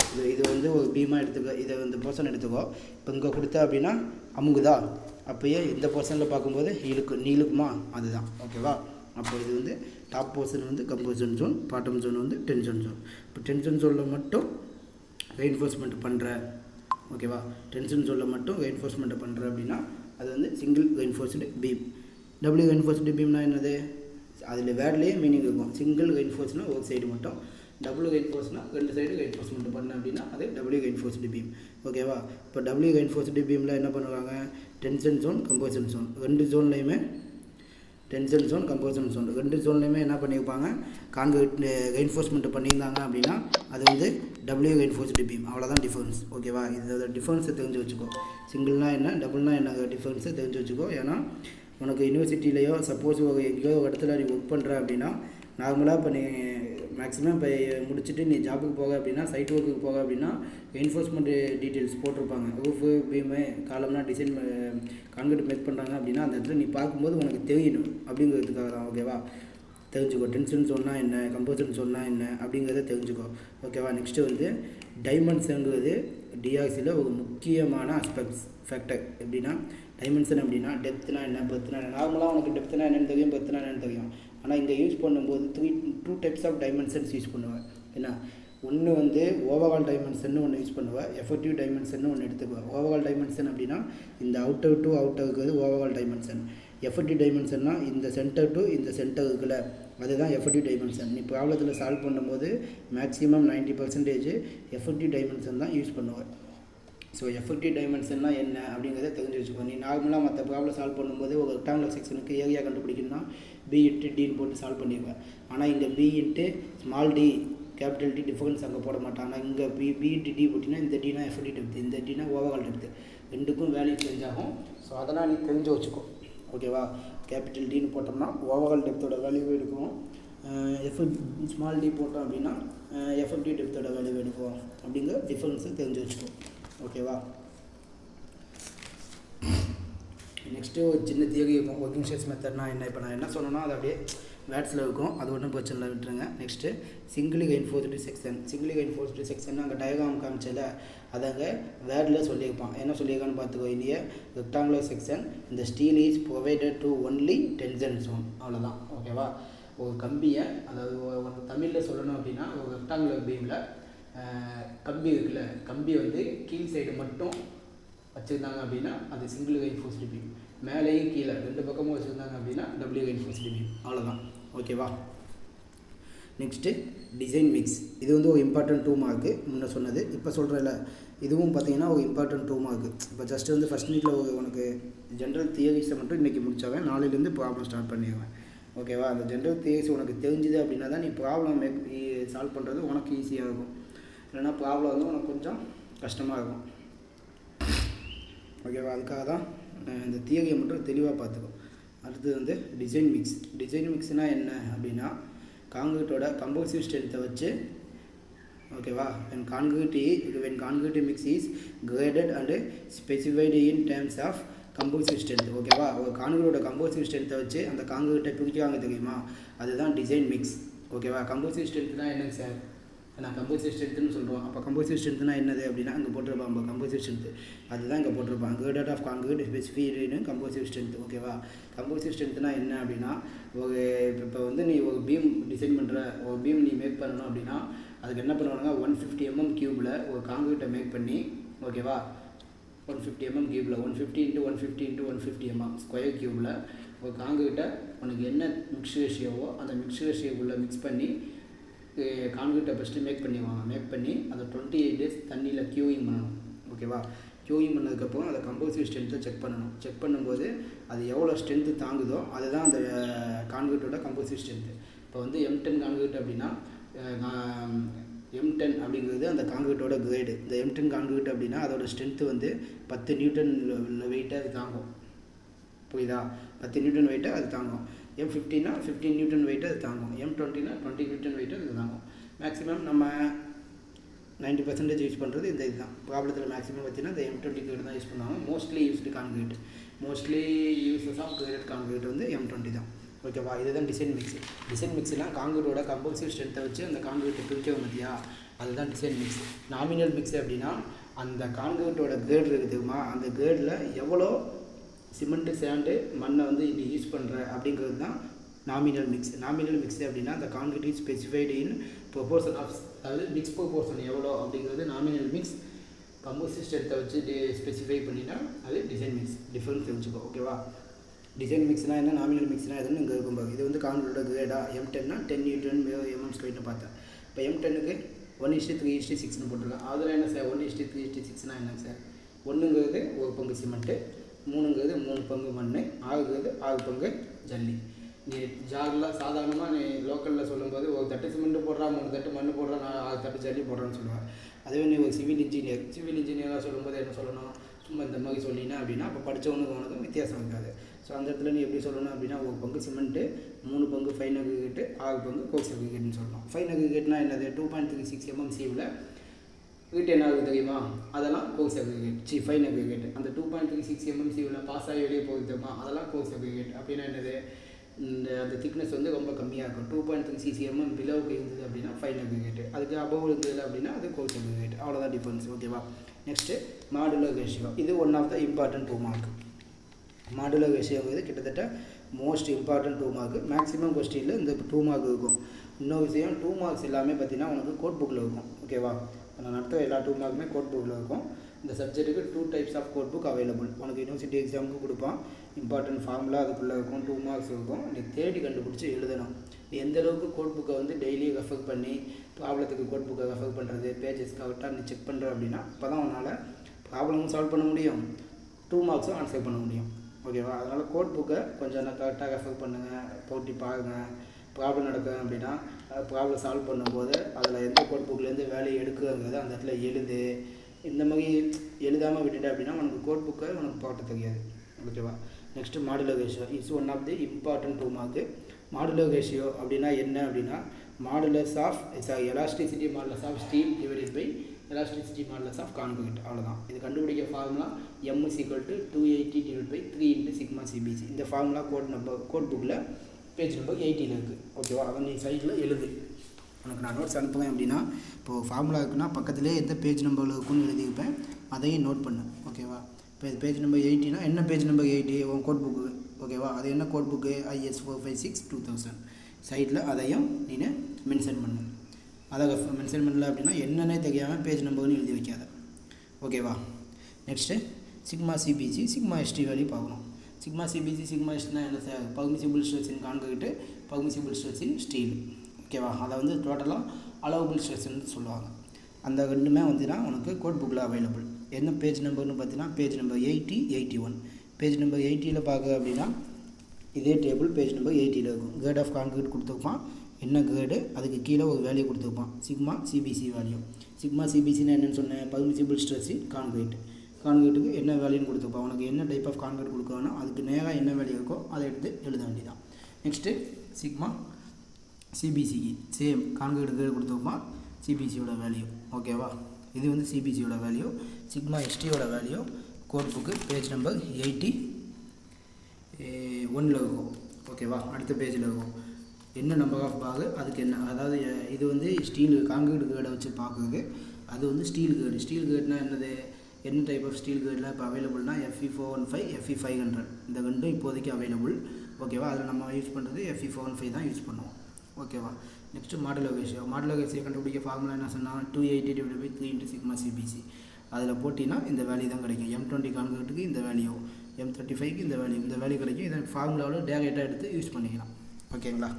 இப்போ இது வந்து ஒரு பீமாக எடுத்துக்கோ, இதை இந்த போர்ஷன் எடுத்துக்கோ. இப்போ இங்கே கொடுத்தா அப்படின்னா அமுகுதா, அப்போயே இந்த போர்ஷனில் பார்க்கும்போது நீ இழுக்குமா, அதுதான். ஓகேவா? அப்போ இது வந்து டாப் போர்ஷன் வந்து கம்ப்ரஷன் ஜோன், பாட்டம் ஜோன் வந்து டென்ஷன் ஜோன். இப்போ டென்ஷன் ஜோனில் மட்டும் ரெயின்ஃபோர்ஸ்மெண்ட் பண்ணுற, ஓகேவா? டென்ஷன் ஜோனில் மட்டும் ரெயின்ஃபோர்ஸ்மெண்ட்டை பண்ணுற அப்படின்னா அது வந்து single reinforced beam. Doubly reinforced பீம்னா என்னது, அதில் வேர்ட்லேயே மீனிங் இருக்கும். சிங்கிள் ரெயின்ஃபோர்ஸ்னால் ஒரு சைடு மட்டும், டபுள்யூ ரெயின்ஃபோர்ஸ்னால் 2 சைடு ரெயின்ஃபோர்ஸ்மெண்ட் பண்ண அப்படின்னா அது டபுள்யூ ரெயின்ஃபோர்ஸ்டு பீம். ஓகேவா? இப்போ டபுள்யூ ரெயின்ஃபோர்ஸ்டு பீமில் என்ன பண்ணுவாங்க, டென்ஷன் ஜோன், கம்ப்ரஷன் ஜோன், 2 ஜோன்லையுமே டென்ஷன் ஜோன், கம்ப்ரஷன் ஜோன் 2 ஜோன்லையுமே என்ன பண்ணியிருப்பாங்க, கான்கிரீட் ரெயின்ஃபோர்ஸ்மெண்ட் பண்ணியிருந்தாங்க அப்படின்னா அது வந்து டபுள்யூ ரெயின்ஃபோர்ஸ்டு பீம். அவ்வளோதான் டிஃபரன்ஸ். ஓகேவா? இதோட டிஃபரன்ஸை தெரிஞ்சு வச்சுக்கோ. சிங்கிள்னா என்ன, டபுள்னா என்ன டிஃபரன்ஸை தெரிஞ்சு வச்சுக்கோ. ஏன்னா உனக்கு யூனிவர்சிட்டிலேயோ சப்போஸ் ஒரு எங்கேயோ ஒரு இடத்துல நீ ஒர்க் பண்ணுற அப்படின்னா, நார்மலாக இப்போ நீ மேக்ஸிமம் இப்போ முடிச்சுட்டு நீ ஜாபுக்கு போக அப்படின்னா, சைட் ஒர்க்குக்கு போக அப்படின்னா என்ஃபோர்ஸ்மெண்ட் டீட்டெயில்ஸ் போட்டிருப்பாங்க. ரூஃபு, பீமு, காலம்லாம் டிசைன் கான்கிரீட் மேக் பண்ணுறாங்க அப்படின்னா அந்த இடத்துல நீ பார்க்கும்போது உனக்கு தெரியணும் அப்படிங்கிறதுக்காக தான். ஓகேவா? தெரிஞ்சுக்கோ. டென்ஷன் சொன்னால் என்ன, கம்ப்ரஷன் சொன்னால் என்ன அப்படிங்கிறத தெரிஞ்சுக்கோ. ஓகேவா? நெக்ஸ்ட்டு வந்து டைமென்ஷனுங்கிறது டிஆர்சியில் ஒரு முக்கியமான ஃபேக்டர். எப்படின்னா டைமென்ஷன் அப்படின்னா டெப்த்னா என்ன, பெர்த்னா என்ன. நார்மலாக உனக்கு டெப்த்னா என்னென்னு தெரியும், பெர்த்னா என்னென்னு தெரியும். ஆனால் இங்கே யூஸ் பண்ணும்போது 2 டைப்ஸ் ஆஃப் டைமென்ஷன்ஸ் யூஸ் பண்ணுவேன். ஏன்னா ஒன்று வந்து ஓவரால் டைமென்ஷன் ஒன்று யூஸ் பண்ணுவேன், எஃபெக்டிவ் டைமென்ஷன் ஒன்று எடுத்துக்குவேன். ஓவரால் டைமென்ஷன் அப்படின்னா இந்த அவுட்டர் டு அவுட்டர் இருக்கிறது ஓவரால் டைமென்ஷன். எஃபெக்டிவ் டைமென்ஷன்னா இந்த சென்டர் டு இந்த சென்டர் இருக்குல்ல, அதுதான் எஃபெக்டிவ் டைமென்ஷன். நீ ப்ராப்ளத்தில் சால்வ் பண்ணும்போது மேக்ஸிமம் 90% எஃபெக்டிவ் டைமென்ஷன் தான் யூஸ் பண்ணுவேன். ஸோ எஃபெக்டிவ் டைமென்ஷன்னா என்ன அப்படிங்கிறத தெரிஞ்சு வச்சுக்கோ. நீ நார்மலாக மற்ற ப்ராப்ளம் சால்வ் பண்ணும்போது ஒரு ரெக்டாங்குலர் செக்ஷனுக்கு ஏரியா கண்டுபிடிக்கணும்னா B/Dன்னு போட்டு சால்வ் பண்ணிடுவேன். ஆனால் இங்கே B/d கேபிட்டல் டி டிஃபரன்ஸ் அங்கே போட மாட்டான். ஆனால் இங்கே B/d போட்டிங்கன்னா இந்த டினா எஃபெக்டிவ் டெப்த்து, இந்த டினா ஓவரால் டெப்த்து, ரெண்டுக்கும் வேல்யூ சேஞ்ச் ஆகும். ஸோ அதெல்லாம் நீ தெரிஞ்சு வச்சுக்கோ. ஓகேவா? கேபிட்டல் டின்னு போட்டோம்னா ஓவரால் டெப்த்தோட வேல்யூ எடுக்கும், ஸ்மால் டி போட்டோம் அப்படின்னா எஃபெக்டிவ் டெப்த்தோட வேல்யூ எடுக்கும். அப்படிங்கிற டிஃபரன்ஸை தெரிஞ்சு வச்சுக்கோ. ஓகேவா? நெக்ஸ்ட்டு ஒரு சின்ன தியரி இருக்கும், ஒர்க்கிங் ஸ்ட்ரெஸ் மெத்தட்னா என்ன. இப்போ நான் என்ன சொன்னேன்னா அது அப்படியே வேர்ட்ஸில் இருக்கும், அது ஒன்றும் பிரச்சனை இல்லை, விட்டுருங்க. Next single reinforced section. Single reinforced section அங்கே டயக்ராம் காமிச்சல அதை அங்கே வேர்டில் சொல்லியிருப்பான். என்ன சொல்லியிருக்கான்னு பார்த்துக்கோ. இந்திய ரெக்டாங்குலர் செக்ஷன், இந்த steel is provided to only tension zone. அவ்வளோதான். ஓகேவா? ஒரு கம்பியை, அதாவது ஒரு தமிழில் சொல்லணும் அப்படின்னா ஒரு ரெக்டாங்குலர் பீமில் கம்பி இருக்குல்ல, கம்பி வந்து கீழ் சைடு மட்டும் வச்சுருந்தாங்க அப்படின்னா அது சிங்கிள் ரெயின்ஃபோர்ஸ்டு பீம். மேலேயும் கீழே 2 பக்கமும் வச்சுருந்தாங்க அப்படின்னா டபுள்யூ ரெயின்ஃபோர்ஸ்டு பீம். அவ்வளோதான். ஓகேவா? Next design mix. இது வந்து ஒரு இம்பார்ட்டன்ட் 2 மார்க்கு முன்ன சொன்னது. இப்போ சொல்கிறேன்ல, இதுவும் பார்த்தீங்கன்னா ஒரு இம்பார்ட்டன்ட் 2 மார்க்கு. இப்போ ஜஸ்ட் வந்து ஃபஸ்ட் மினிட்டில் உனக்கு ஜென்ரல் தியரிஸை மட்டும் இன்றைக்கி முடிச்சாவேன், நாளையிலேருந்து ப்ராப்ளம் ஸ்டார்ட் பண்ணிடுவேன். ஓகேவா? அந்த ஜென்ரல் தியரிஸ் உனக்கு தெரிஞ்சுது அப்படின்னா தான் நீ ப்ராப்ளம் சால்வ் பண்ணுறது உனக்கு ஈஸியாக இருக்கும். இல்லைனா ப்ராப்ளம் வந்து உனக்கு கொஞ்சம் கஷ்டமாக இருக்கும். ஓகேவா? அதுக்காக தான் இந்த தியரியை மட்டும் தெளிவாக பார்த்துக்கோ. அடுத்தது வந்து டிசைன் மிக்ஸ். டிசைன் மிக்ஸ்னால் என்ன அப்படின்னா கான்கிரீட்டோட கம்போசிவ் ஸ்ட்ரென்த்தை வச்சு, ஓகேவா, when concrete mix is graded and specified in terms of compressive strength. ஓகேவா? ஒரு கான்கிரீட்டோட கம்போசிவ் ஸ்ட்ரென்த்தை வச்சு அந்த கான்கிரீட்டை பிரிக்கிறாங்க தெரியுமா, அதுதான் டிசைன் மிக்ஸ். ஓகேவா? கம்போசிவ் ஸ்ட்ரென்த்னா என்னங்க சார் நான் கம்போசிட் ஸ்ட்ரென்த்துன்னு சொல்கிறோம். அப்போ கம்போசிட் ஸ்ட்ரென்த்னா என்னது அப்படின்னா அங்கே போட்டிருப்பான் நம்ம கம்போசிட் ஸ்ட்ரென்த்து, அதுதான் இங்கே போட்டிருப்பான். Grade of concrete specified composite strength. ஓகேவா, கம்போசிட் ஸ்ட்ரென்த்னா என்ன அப்படின்னா ஒரு இப்போ வந்து நீ ஒரு பீம் டிசைன் பண்ணுற, ஒரு பீம் நீ மேக் பண்ணணும் அப்படின்னா அதுக்கு என்ன பண்ணுவாங்க, 150 mm கியூபில் ஒரு கான்கிரீட்டை மேக் பண்ணி, ஓகேவா, 150 mm கியூபில் 150 × 150 × 150 mm ஸ்கொயர் கியூபில் ஒரு கான்கிரீட்டை உனக்கு என்ன மிக்ஸ் ரேஷியோவோ அந்த மிக்ஸ் ரேஷியோக்குள்ளே மிக்ஸ் பண்ணி கான்கிரீட்டை ஃபஸ்ட்டு மேக் பண்ணி அதை 28 days தண்ணியில் க்யூயிங் பண்ணணும். ஓகேவா, க்யூயிங் பண்ணதுக்கப்புறம் அதை கம்போசிட் ஸ்ட்ரென்த்தை செக் பண்ணணும். செக் பண்ணும்போது அது எவ்வளோ ஸ்ட்ரென்த்து தாங்குதோ அதுதான் அந்த கான்கிரீட்டோட கம்போசிட் ஸ்ட்ரென்த்து. இப்போ வந்து M10 கான்கிரீட் அப்படின்னா M10 அப்படிங்கிறது அந்த கான்கிரீட்டோட கிரேடு. இந்த M10 கான்கிரீட் அப்படின்னா அதோட ஸ்ட்ரென்த்து வந்து 10 நியூட்டன் வெயிட்டை அது தாங்கும். புரியுதா, 10 நியூட்டன் வெயிட்டை அது தாங்கும். M15னா 15 நியூட்டன் வெயிட்டை அது தாங்கும். M20னா 20 நியூட்டன் வெயிட்டை அது தாங்கும். மேக்ஸிமம் நம்ம 90% யூஸ் பண்ணுறது இந்த இதுதான். ப்ராப்ளத்தில் மேக்ஸிமம் பார்த்தீங்கன்னா இந்த M20 கிரேட் தான் யூஸ் பண்ணுவாங்க. Mostly uses of graded concrete வந்து M20 தான். ஓகேவா, இதுதான் டிசைன் மிக்ஸ்லாம் கான்கிரீட்டோட கம்போசிட் ஸ்ட்ரென்த்தை வச்சு அந்த கான்கிரீட்டை பிரிக்கவும் பார்த்தியா, அதுதான் டிசைன் மிக்ஸ். நாமினல் மிக்ஸ் அப்படின்னா அந்த கான்கிரீட்டோட கிரேட் இருக்குதுமா, அந்த கிரேடில் எவ்வளோ சிமெண்ட்டு சேண்டு மண்ணை வந்து நீ யூஸ் பண்ணுற அப்படிங்கிறது தான் நாமினல் மிக்ஸ் அப்படின்னா அந்த concrete is specified in proportion of, அதாவது மிக்ஸ் ப்ரொபோர்ஷன் எவ்வளோ அப்படிங்கிறது நாமினல் மிக்ஸ். கம்போசிட் ஸ்ட்ரென்த்தை வச்சு ஸ்பெசிஃபை பண்ணினா அது டிசைன் மிக்ஸ். டிஃப்ரென்ஸ் தெரிஞ்சுக்கோ. ஓகேவா, டிசைன் மிக்ஸ்னால் என்ன, நாமினல் மிக்ஸ்னால் எதுன்னு இங்கே இருக்கும்போது இது வந்து கான்கிரீட்டோட கிரேடா M10னா 10 நியூட்டன் mm ஸ்கொயர்னு பார்த்தேன். இப்போ M10க்கு 1:3:6ன்னு போட்டிருக்கேன். அதில் என்ன சார் 1:3:6னா என்ன சார், 1ங்கிறது 1 பங்கு சிமெண்ட்டு, 3ங்கிறது 3 பங்கு மண், 6ங்கிறது 6 பங்கு ஜல்லி. நீ ஜாரில் சாதாரணமாக நீ லோக்கலில் சொல்லும்போது ஒரு தட்டு சிமெண்ட்டு போடுறா, 3 தட்டு மண் போடுறா, 6 தட்டு ஜல்லி போடுறான்னு சொல்லுவாள். அதுவே நீ ஒரு சிவில் இன்ஜினியராக சொல்லும்போது என்ன சொல்லணும், சும்மா இந்த மாதிரி சொல்லினா அப்படின்னா அப்போ படித்தவனுக்கு உனக்கு வித்தியாசம் இருக்காது. ஸோ அந்த இடத்துல நீ எப்படி சொல்லணும் அப்படின்னா 1 பங்கு சிமெண்ட்டு, 3 பங்கு ஃபைன் அக்ரிகேட்டு, 6 பங்கு கோக்ஸ் அக்ரிகேட்னு சொல்லணும். ஃபைன் அக்ரிகேட்னா என்னது, 2.36 mm சீவில் வீட்டு என்ன ஆகுது தெரியுமா, அதெல்லாம் கோக்ஸ் அக்ரிகேட், ஃபைன் அக்ரிகேட். அந்த 2.36 mm சீவில் பாஸ் ஆகி வெளியே போகுது தெரியுமா, அதெல்லாம் கோக்ஸ் அக்ரிகேட். அப்படின்னா என்னது, அந்த திக்னஸ் வந்து ரொம்ப கம்மியாக இருக்கும். 2.36 mm பிலோவுக்கு இருந்தது அப்படின்னா ஃபைன் அக்ரிகேட், அதுக்கு அபவ் இருந்தது அப்படின்னா அது கோக்ஸ் அக்ரிகேட். அவ்வளோதான் டிஃபரன்ஸ். ஓகேவா, நெக்ஸ்ட்டு மாடுலர் ரேஷியோ. இது one of the important 2 mark. Modular ரேஷியோங்கிறது கிட்டத்தட்ட மோஸ்ட் இம்பார்ட்டன்ட் 2 மார்க். மேக்ஸிமம் கொஸ்டினில் இந்த 2 மார்க் இருக்கும். இன்னொரு விஷயம், 2 மார்க்ஸ் எல்லாமே பார்த்தீங்கன்னா உனக்கு கோட் புக்கில் இருக்கும். ஓகேவா, நான் நடத்த எல்லா 2 மார்க்குமே கோட் புக்கில் இருக்கும். இந்த சப்ஜெக்ட்டுக்கு 2 types of code book available. உனக்கு யூனிவர்சிட்டி எக்ஸாமுக்கு கொடுப்பான். இம்பார்ட்டன்ட் ஃபார்முலா அதுக்குள்ளே இருக்கும், 2 மார்க்ஸ் இருக்கும். நீ தேடி கண்டுபிடிச்சி எழுதணும். நீ எந்தளவுக்கு கோட் புக்கை வந்து டெய்லி ரெஃபர் பண்ணி ப்ராப்ளத்துக்கு கோட் புக்கை ரெஃபர் பண்ணுறது, பேஜஸ் கரெக்டாக நீ செக் பண்ணுற அப்படின்னா அப்போ தான் உன்னால் ப்ராப்ளமும் சால்வ் பண்ண முடியும், 2 மார்க்ஸும் ஆன்சர் பண்ண முடியும். ஓகேவா, அதனால் கோட் புக்கை கொஞ்சம் கரெக்டாக ரெஃபர் பண்ணுங்கள், போட்டி பாருங்கள். ப்ராப்ளம் நடக்குது அப்படின்னா ப்ராப்ளம் சால்வ் பண்ணும்போது அதில் எந்த கோட் புக்லேருந்து வேலையை எடுக்குங்கிறத அந்த இடத்துல எழுது. இந்த மாதிரி எழுதாமல் விட்டுட்டேன் அப்படின்னா உனக்கு கோட் புக்கை உனக்கு போட்ட தெரியாது. ஓகேவா, next modular ratio is one of the important 2 mark. Modular ratio அப்படின்னா என்ன அப்படின்னா modulus of elasticity modulus of steel divided by elasticity modulus of concrete. அவ்வளோதான். இது கண்டுபிடிக்க ஃபார்முலா M = 280 / 3 × சிக்மா CBC. இந்த ஃபார்முலா கோட் புக்கில் பேஜ் நம்பர் 80ல் இருக்குது. ஓகேவா, அதை நீ சைடில் எழுது. உனக்கு நான் நோட்ஸ் அனுப்புவேன் அப்படின்னா இப்போது ஃபார்முலா இருக்குன்னா பக்கத்துலேயே எந்த பேஜ் நம்பரில் இருக்குன்னு எழுதியிருப்பேன், அதையும் நோட் பண்ணு. ஓகேவா, இப்போ இது பேஜ் நம்பர் 80னா என்ன பேஜ் நம்பர் 80 உன் கோட் புக்கு. ஓகேவா, அது என்ன கோட் புக்கு, IS 456/2000. சைடில் அதையும் நீ மென்ஷன் பண்ணு. அதை மென்ஷன் பண்ணல அப்படின்னா என்னன்னே தெரியாமல் பேஜ் நம்பர்னு எழுதி வைக்காத. ஓகேவா, next sigma CBC sigma ST value பார்க்கணும். சிக்மா CBC சிக்மா STனா என்ன sir, permissible stress in concrete, permissible stress in steel. ஓகேவா, அதை வந்து டோட்டலாக அலோவபிள் ஸ்ட்ரெஸ்ன்னு சொல்லுவாங்க. அந்த ரெண்டுமே வந்துன்னா உனக்கு கோட் புக்கில் அவைலபிள். என்ன பேஜ் நம்பர்னு பார்த்தீங்கன்னா பேஜ் நம்பர் 80, 81. பேஜ் நம்பர் 80ல் பார்க்க அப்படின்னா இதே டேபிள் பேஜ் நம்பர் 80ல் இருக்கும். கிரேட் ஆஃப் கான்கிரீட் கொடுத்துருப்பான், என்ன கிரேடு, அதுக்கு கீழே ஒரு வேல்யூ கொடுத்துருப்பான், சிக்மா CBC வேல்யூ. சிக்மா CBCனா என்னென்னு சொன்னேன், பர்மிசிபிள் ஸ்ட்ரெஸ் இன் கான்கிரீட்டுக்கு என்ன வேல்யூன்னு கொடுத்துருப்பான். உனக்கு என்ன டைப் ஆஃப் கான்கிரீட் கொடுக்கணும் அதுக்கு நேராக என்ன வேல்யூ இருக்கோ அதை எடுத்து எழுத வேண்டியதான். நெக்ஸ்ட்டு சிக்மா CBCக்கு சேம் கான்கிரீட் கிரேடு கொடுத்துருப்பான், CBCயோட வேல்யூ. ஓகேவா, இது வந்து CBCயோட வேல்யூ. சிக்மா STயோட value code book page number 81ல் இருக்கும். ஓகேவா, அடுத்த பேஜில் இருக்கும். என்ன நம்பர் ஆஃப் பாகு அதுக்கு என்ன, அதாவது இது வந்து ஸ்டீல் கான்கிரீட் கேர்டை வச்சு பார்க்குறது. அது வந்து ஸ்டீல் கேர்டு. ஸ்டீல் கேர்டுனா என்னது, என்ன டைப் ஆஃப் ஸ்டீல் கேர்டில் இப்போ அவைலபிள்னா FE415 FE500 இந்த ரெண்டும் இப்போதைக்கு அவைலபிள். ஓகேவா, அதில் நம்ம யூஸ் பண்ணுறது FE415 தான் யூஸ் பண்ணுவோம். ஓகேவா. Next modular ratio. Modular ratio கண்டுபிடிக்க ஃபார்முலா என்ன சொன்னால் 280/3 × சிக்மா CBC. அதில் போட்டிங்கன்னா இந்த வேல்யூ தான் கிடைக்கும். M20 கான்கிரீட்டுக்கு இந்த வேல்யூ, M35க்கு இந்த வேல்யூ கிடைக்கும். இதை ஃபார்முலாவில் டேரெக்டாக எடுத்து யூஸ் பண்ணிக்கலாம். ஓகேங்களா.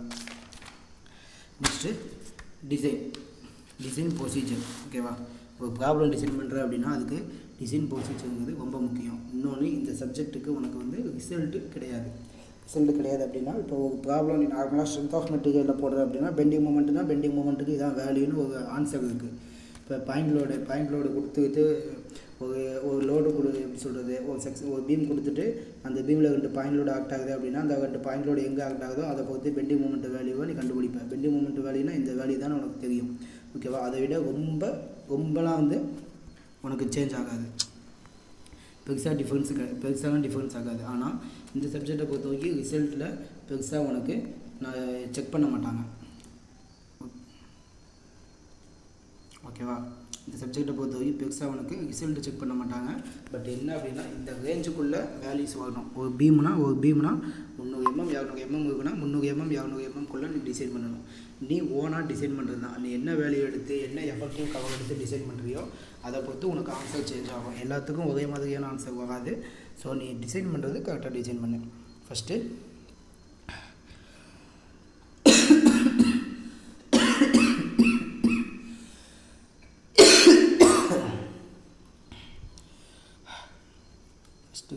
Next design procedure. ஓகேவா, ஒரு ப்ராப்ளம் டிசைன் பண்ணுற அப்படின்னா அதுக்கு டிசைன் ப்ரொசீஜருங்கிறது ரொம்ப முக்கியம். இன்னொன்று, இந்த சப்ஜெக்ட்டுக்கு உனக்கு வந்து ரிசல்ட்டு கிடையாது அப்படின்னா, இப்போ ஒரு ப்ராப்ளம் நீ நார்மலாக ஸ்ட்ரென்த் ஆஃப் மெட்டீரியலில் போடுற அப்படின்னா பெண்டிங் மூமெண்ட்டுக்கு இதான் வேல்யூன்னு ஒரு ஆன்சர் இருக்குது. இப்போ பாயிண்ட் லோடு கொடுத்துட்டு ஒரு லோடு எப்படி சொல்கிறது, ஒரு பீம் கொடுத்துட்டு அந்த பீமில் 2 பாயிண்ட் லோடு ஆக்ட் ஆகுது அப்படின்னா அந்த 2 பாயிண்ட் லோடு எங்கே ஆக்ட் ஆகுதோ அதை பொறுத்து பெண்டிங் மூமெண்ட் வேல்யூவை நீ கண்டுபிடிப்பேன். பெண்டிங் மூமெண்ட் வேல்யூனா இந்த வேல்யூ தான் உனக்கு தெரியும். ஓகேவா, அதை விட ரொம்பலாம் வந்து உனக்கு சேஞ்ச் ஆகாது, பெருசாலாம் டிஃப்ரென்ஸ் ஆகாது. ஆனால் இந்த சப்ஜெக்டை பொறுத்த வரைக்கும் ரிசல்ட்டில் பெருசாக உனக்கு நான் செக் பண்ண மாட்டாங்க. ஓகேவா, இந்த சப்ஜெக்டை பொறுத்த வரைக்கும் பெருசாக உனக்கு ரிசல்ட்டு செக் பண்ண மாட்டாங்க. பட் என்ன அப்படின்னா இந்த ரேஞ்சுக்குள்ளே வேல்யூஸ் வரணும். ஒரு பீம்னா 300 mm 200 mm இருக்குன்னா 300 mm 200 mm நீ டிசைன் பண்ணணும். நீ ஓனாக டிசைன் பண்ணுறது தான். நீ என்ன வேல்யூ எடுத்து என்ன எஃபெக்டிவ் கவர் எடுத்து டிசைன் பண்ணுறியோ அதை பொறுத்து உனக்கு ஆன்சர் சேஞ்ச் ஆகும். எல்லாத்துக்கும் ஒரே மாதிரியான ஆன்சர் வராது. ஸோ நீ டிசைன் பண்ணுறது கரெக்டாக டிசைன் பண்ணு. ஃபஸ்ட்டு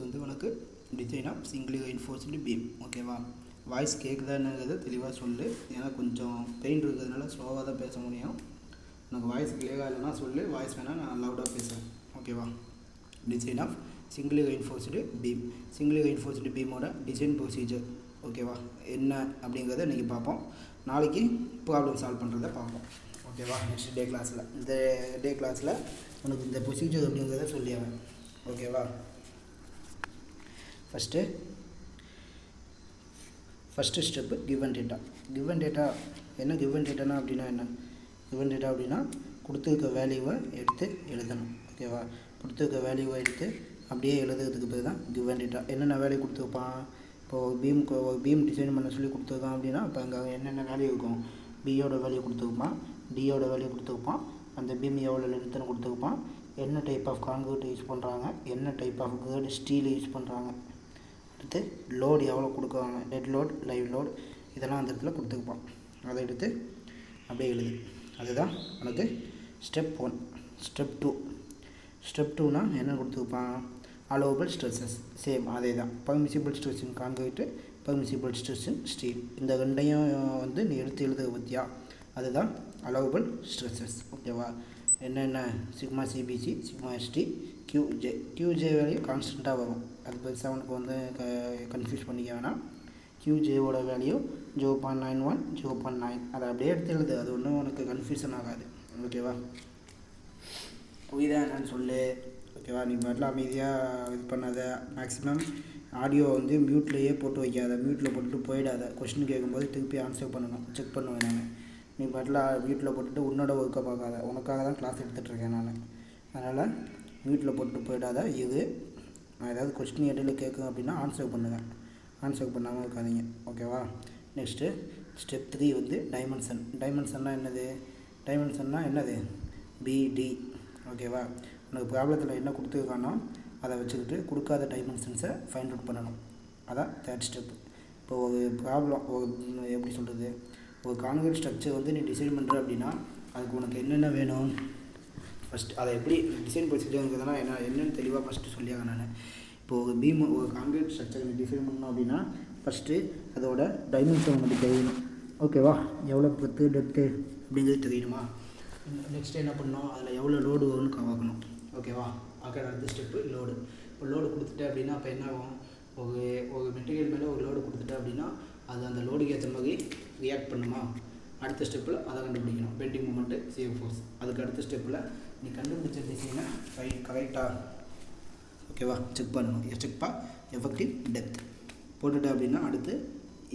வந்து உனக்கு design of single reinforced beam. ஓகேவா, வாய்ஸ் கேட்குதான்னுங்கிறது தெளிவாக சொல்லு. ஏன்னா கொஞ்சம் பெயின் இருக்கிறதுனால ஸ்லோவாக தான் பேச முடியும். எனக்கு வாய்ஸ் கிளியராக இல்லைனா சொல்லு, வாய்ஸ் வேணால் நான் லவுடாக பேசுகிறேன். ஓகேவா. டிசைன் ஆஃப் சிங்கிள் ரெயின்ஃபோர்ஸ்டு பீமோட டிசைன் ப்ரொசீஜர். ஓகேவா, என்ன அப்படிங்கிறத இன்றைக்கி பார்ப்போம். நாளைக்கு ப்ராப்ளம் சால்வ் பண்ணுறதை பார்ப்போம். ஓகேவா. நெக்ஸ்ட் டே கிளாஸில் டே கிளாஸில் உனக்கு இந்த ப்ரொசீஜர் அப்படிங்கிறத சொல்லிடுவேன். ஓகேவா. First step given data. என்ன கிவன் டேட்டானா அப்படின்னா கொடுத்துருக்க வேல்யூவை எடுத்து எழுதணும். ஓகேவா, கொடுத்துருக்க வேல்யூவை எடுத்து அப்படியே எழுதுறதுக்கு பேர் தான் கிவன் டேட்டா. என்னென்ன வேல்யூ கொடுத்துருப்பான், இப்போது ஒரு பீம் டிசைன் பண்ண சொல்லி கொடுத்துருக்கான் அப்படின்னா இப்போ அங்கே என்னென்ன வேல்யூ இருக்கும், பியோட வேல்யூ கொடுத்துருப்பான், டியோட வேல்யூ கொடுத்துருப்பான், அந்த பீம் எவ்வளோ லென்த்துன்னு கொடுத்துருப்பான், என்ன டைப் ஆஃப் கான்கிரீட் யூஸ் பண்ணுறாங்க, என்ன type of grade steel use பண்ணுறாங்க, அடுத்து லோடு எவ்வளோ கொடுக்குறாங்க, டெட் லோட், லைவ் லோட், இதெல்லாம் அந்த இடத்துல கொடுத்துருப்பான். அதை எடுத்து அப்படியே எழுது. அதுதான் உனக்கு ஸ்டெப் 1. ஸ்டெப் 2னா என்ன கொடுத்துருப்பான், அலோவபிள் ஸ்ட்ரெஸ்ஸஸ். சேம் அதே தான். Permissible stress in concrete, permissible stress in steel. இந்த ரெண்டையும் வந்து நீ எடுத்து எழுத பற்றியா, அதுதான் அலோவபிள் ஸ்ட்ரெஸ்ஸஸ். ஓகேவா. என்னென்ன sigma CBC, sigma ST, QJ value கான்ஸ்டண்ட்டாக வரும். அது பெருசாக உனக்கு வந்து கன்ஃபியூஸ் பண்ணிக்க வேணாம். QJவோட வேல்யூ 0.91, 0.9. அதை அப்படியே எடுத்து எழுது. அது ஒன்றும் உனக்கு கன்ஃபியூஷன் ஆகாது. ஓகேவா. புரியுதா என்னன்னு சொல்லு. ஓகேவா. நீ பாட்டில் அமைதியாக இது பண்ணாத. மேக்ஸிமம் ஆடியோ வந்து மியூட்லேயே போட்டு வைக்காத. மியூட்டில் போட்டுட்டு போயிடாத. கொஸ்டின் கேட்கும்போது திருப்பி ஆன்சர் பண்ணணும், செக் பண்ணுவேன் நான். நீ பாட்டில் மியூட்டில் போட்டுட்டு உன்னோட ஒர்க்கை பார்க்காத. உனக்காக தான் கிளாஸ் எடுத்துகிட்ருக்கேன் நான். அதனால் மியூட்டில் போட்டுட்டு போயிடாத. நான் ஏதாவது கொஸ்டின் இடையில கேட்கும் அப்படின்னா ஆன்சர் பண்ணுவேன். ஆன்சர் பண்ணாமல் இருக்காதீங்க. ஓகேவா. நெக்ஸ்ட்டு ஸ்டெப் 3 வந்து டைமென்ஷன்னா என்னது, BD. ஓகேவா. உனக்கு ப்ராப்ளத்தில் என்ன கொடுத்துருக்கானோ அதை வச்சுக்கிட்டு கொடுக்காத டைமென்ஷன்ஸை ஃபைண்ட் அவுட் பண்ணணும். அதான் 3rd ஸ்டெப்பு. இப்போ ஒரு ப்ராப்ளம் எப்படி சொல்கிறது, ஒரு கான்கிரீட் ஸ்ட்ரக்சர் வந்து நீ டிசைன் பண்ணுற அப்படின்னா அதுக்கு உனக்கு என்னென்ன வேணும், ஃபஸ்ட்டு அதை எப்படி டிசைன் ப்ரொசீஜருங்கிறதுனா என்னென்னு தெளிவாக ஃபஸ்ட்டு சொல்லியாங்க நான். இப்போது ஒரு கான்கிரீட் ஸ்ட்ரக்சர் நீ டிசைன் பண்ணணும் அப்படின்னா ஃபஸ்ட்டு அதோட டைமென்ஷன் உனக்கு தெரியணும். ஓகேவா. எவ்வளோ பெத்து டெப்த்து அப்படிங்கிறது தெரியணுமா. நெக்ஸ்ட்டு என்ன பண்ணணும், அதில் எவ்வளோ லோடு வரும்னு பார்க்கணும். ஓகேவா. அடுத்த ஸ்டெப்பு லோடு. இப்போ லோடு கொடுத்துட்டேன் அப்படின்னா அப்போ என்ன ஆகும், ஒரு மெட்டீரியல் மேலே ஒரு லோடு கொடுத்துட்டேன் அப்படின்னா அது அந்த லோடுக்கு ஏற்ற மாதிரி ரியாக்ட் பண்ணுமா. அடுத்த ஸ்டெப்பில் அதை கண்டுபிடிக்கணும், பெண்டிங் மூமெண்ட்டு, சேவ் ஃபோர்ஸ். அதுக்கு அடுத்த ஸ்டெப்பில் நீ கண்டுபிடிச்ச டிசைனை கரெக்டாக ஓகேவா செக் பண்ணணும். செக்பா எஃபெக்டிவ் டெப்த் போட்டுட்டேன் அப்படின்னா அடுத்து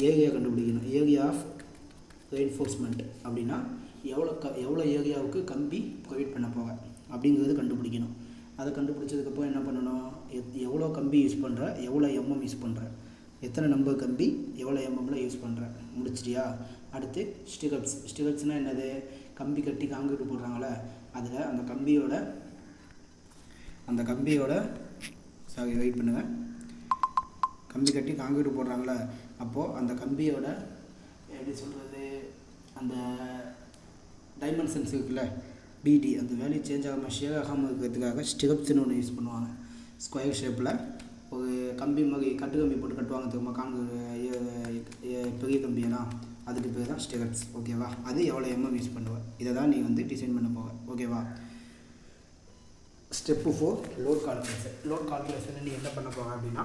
ஏரியா கண்டுபிடிக்கணும். ஏரியா ஆஃப் ரெயின்ஃபோர்ஸ்மெண்ட் அப்படின்னா எவ்வளோ ஏரியாவுக்கு கம்பி ப்ரொவைட் பண்ண போக அப்படிங்கிறது கண்டுபிடிக்கணும். அதை கண்டுபிடிச்சதுக்கப்புறம் என்ன பண்ணணும், எவ்வளோ கம்பி யூஸ் பண்ணுற, எவ்வளோ எம்எம் யூஸ் பண்ணுற, எத்தனை நம்பர் கம்பி எவ்வளோ எம்எம்மில் யூஸ் பண்ணுற, முடிச்சிட்டியா? அடுத்து ஸ்டிகப்ஸ்னால் என்னது, கம்பி கட்டி காங்கிரீட் போடுறாங்களே அதில் அந்த கம்பியோட வெயிட் பண்ணுங்கள், கம்பி கட்டி காங்கிரீட் போடுறாங்களே அப்போது அந்த கம்பியோட எப்படி சொல்கிறது, அந்த டைமென்ஷன்ஸ் இருக்குல்ல பிடி, அந்த வேல்யூ சேஞ்ச் ஆகாமல் ஷேர் ஆகாமல் இருக்கிறதுக்காக ஸ்டிகப்ஸ்னு ஒன்று யூஸ் பண்ணுவாங்க. ஸ்கொயர் ஷேப்பில் ஒரு கம்பி மாதிரி கட்டு கம்பி போட்டு கட்டுவாங்க தெரியுமா, பெரிய கம்பியெல்லாம், அதுக்கு பேர் தான் ஸ்டிகப்ஸ். ஓகேவா? அது எவ்வளோ எம்எம் யூஸ் பண்ணுவேன், இதை தான் நீ வந்து டிசைன் பண்ண போவ. ஓகேவா? Step 4 load calculation. Load calculation நீ என்ன பண்ண போக அப்படின்னா,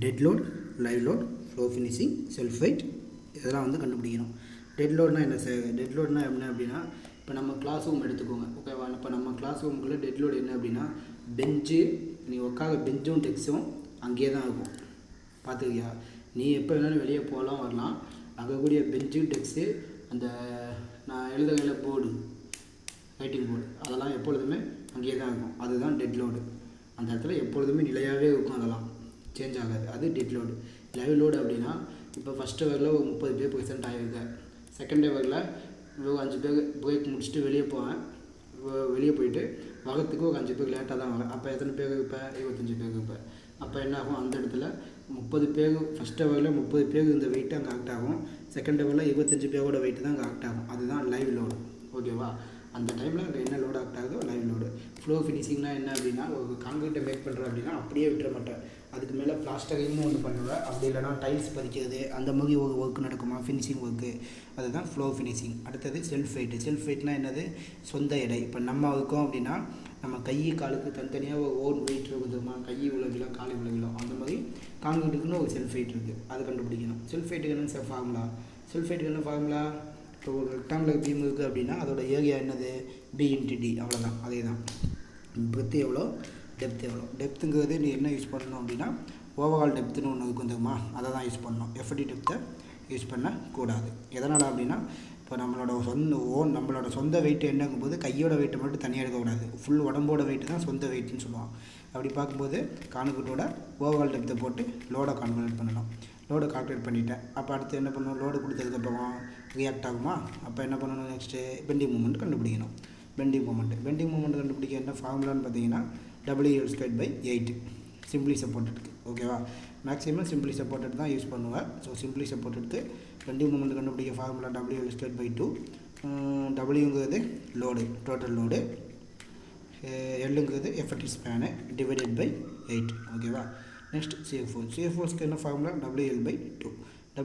dead load, live load, floor finishing, self weight இதெல்லாம் வந்து கண்டுபிடிக்கணும். டெட் லோட்னா என்ன அப்படின்னா, இப்போ நம்ம கிளாஸ் ரூம் எடுத்துக்கோங்க. ஓகேவா? இப்போ நம்ம கிளாஸ் ரூமுக்குள்ளே டெட் லோடு என்ன அப்படின்னா, பெஞ்சு, நீ உட்கார பெஞ்சும் டெக்ஸும் அங்கேயே தான் இருக்கும். பார்த்துக்கியா? நீ எப்போ வேணாலும் வெளியே போகலாம் வரலாம், அங்கே கூடிய பெஞ்சு டெக்ஸு, அந்த நான் எழுதுகிற போர்டு, ரைட்டிங் போர்டு, அதெல்லாம் எப்பொழுதுமே அங்கேயே தான் இருக்கும். அதுதான் டெட் லோடு. அந்த இடத்துல எப்பொழுதுமே நிலையாகவே இருக்கும், அதெல்லாம் சேஞ்ச் ஆகாது. அது டெட் லோடு. லைவ் லோடு அப்படின்னா, இப்போ ஃபஸ்ட் ஹவரில் ஒரு 30 பேர் ப்ரெசென்ட் ஆகிருக்கு, செகண்ட் ஹவரில் ஒரு 5 பேர் பிரேக் முடிச்சுட்டு வெளியே போயிட்டு வரத்துக்கு ஒரு 5 பேர் லேட்டாக தான் வரேன். அப்போ எத்தனை பேர் இருப்பேன், 25 பேர் இருப்பேன். அப்போ என்ன ஆகும், அந்த இடத்துல 30 பேர் ஃபஸ்ட் ஹவரில் 30 பேர் இந்த வெயிட்டு அங்கே கரெக்ட் ஆகும், செகண்ட் ஹவரில் 25 பேரோட வெயிட்டு தான் கரெக்ட் ஆகும். அதுதான் லைவ் லோடு. ஓகேவா? அந்த டைமில் அங்கே என்ன லோடு ஆக்ட் ஆகுதோ லைவ் லோடு. ஃப்ளோ ஃபினிஷிங்னா என்ன அப்படின்னா, ஒரு காங்கிரீட்டை மேக் பண்ணுறேன் அப்படின்னா அப்படியே விட்டுற மாட்டேன், அதுக்கு மேலே பிளாஸ்டரிங்னு ஒன்று பண்ணுவேன், அப்படி இல்லைனா டைல்ஸ் பதிக்கிறது, அந்த மாதிரி ஒரு ஒர்க் நடக்குமா, ஃபினிஷிங் ஒர்க்கு, அதுதான் ஃப்ளோ ஃபினிஷிங். அடுத்தது செல்ஃப் வெயிட்டு. செல்ஃப் வெயிட்னா என்னது, சொந்த எடை. இப்போ நம்ம இருக்கோம் அப்படின்னா நம்ம கை காலுக்கு தனித்தனியாக ஒரு ஓன் வெயிட் இருக்குதுமா, கை இவ்வளோ கிலோ, கால் இவ்வளோ கிலோ, அந்த மாதிரி காங்கிரீட்டுக்குன்னு ஒரு செல்ஃப் வெயிட் இருக்குது, அது கண்டுபிடிக்கணும். செல்ஃப் வெயிட்டுக்கு என்ன ஃபார்முலா, செல்ஃப் வெயிட்டுக்கு என்ன ஃபார்முலா, இப்போ ஒரு ரெக்டாங்குலர் பீம் இருக்குது அப்படின்னா அதோட ஏரியா என்னது, B/D, அவ்வளோதான். அதே தான். பிரெத்து எவ்வளோ, டெப்த் எவ்வளோ. டெப்த்துங்கிறது நீ என்ன யூஸ் பண்ணணும் அப்படின்னா, ஓவரால் டெப்த்துன்னு ஒன்று இருக்கும் தெரியுமா, அதை தான் யூஸ் பண்ணணும். எஃப்டி டெப்த்தை யூஸ் பண்ணக்கூடாது. எதனால் அப்படின்னா, இப்போ நம்மளோட சொந்த வெயிட்டு என்னங்கும்போது கையோட வெயிட்டை மட்டும் தனியாக எடுக்கக்கூடாது, ஃபுல் உடம்போட வெயிட்டு தான் சொந்த வெயிட்டுன்னு சொல்லுவாங்க. அப்படி பார்க்கும்போது கான்கிரீட்டோட ஓவரால் டெப்த்தை போட்டு லோடை கால்குலேட் பண்ணணும். லோடை கால்குலேட் பண்ணிவிட்டேன். அப்போ அடுத்து என்ன பண்ணணும், லோடு கொடுத்ததுக்கப்புறம் ரியாக்ட் ஆகுமா, அப்போ என்ன பண்ணணும், நெக்ஸ்ட்டு பெண்டிங் மூமெண்ட் கண்டுபிடிக்கணும். பெண்டிங் மூமெண்ட் கண்டுபிடிக்க என்ன ஃபார்முலான்னு பார்த்தீங்கன்னா, WL²/8 சிம்பிளி சப்போர்ட்டடுக்கு. ஓகேவா? மேக்ஸிமம் சிம்பிளி சப்போர்ட்டட் தான் யூஸ் பண்ணுவேன். ஸோ சிம்பிளி சப்போர்ட்டடுக்கு பெண்டிங் மூமெண்ட் கண்டுபிடிக்க ஃபார்முலா WL²/2. Wங்கிறது லோடு, டோட்டல் லோடு, Lங்கிறது எஃபெக்டிவ் ஸ்பேனு டிவைடட் பை 8. ஓகேவா? நெக்ஸ்ட் CF4க்கு என்ன ஃபார்முலா, WL/2.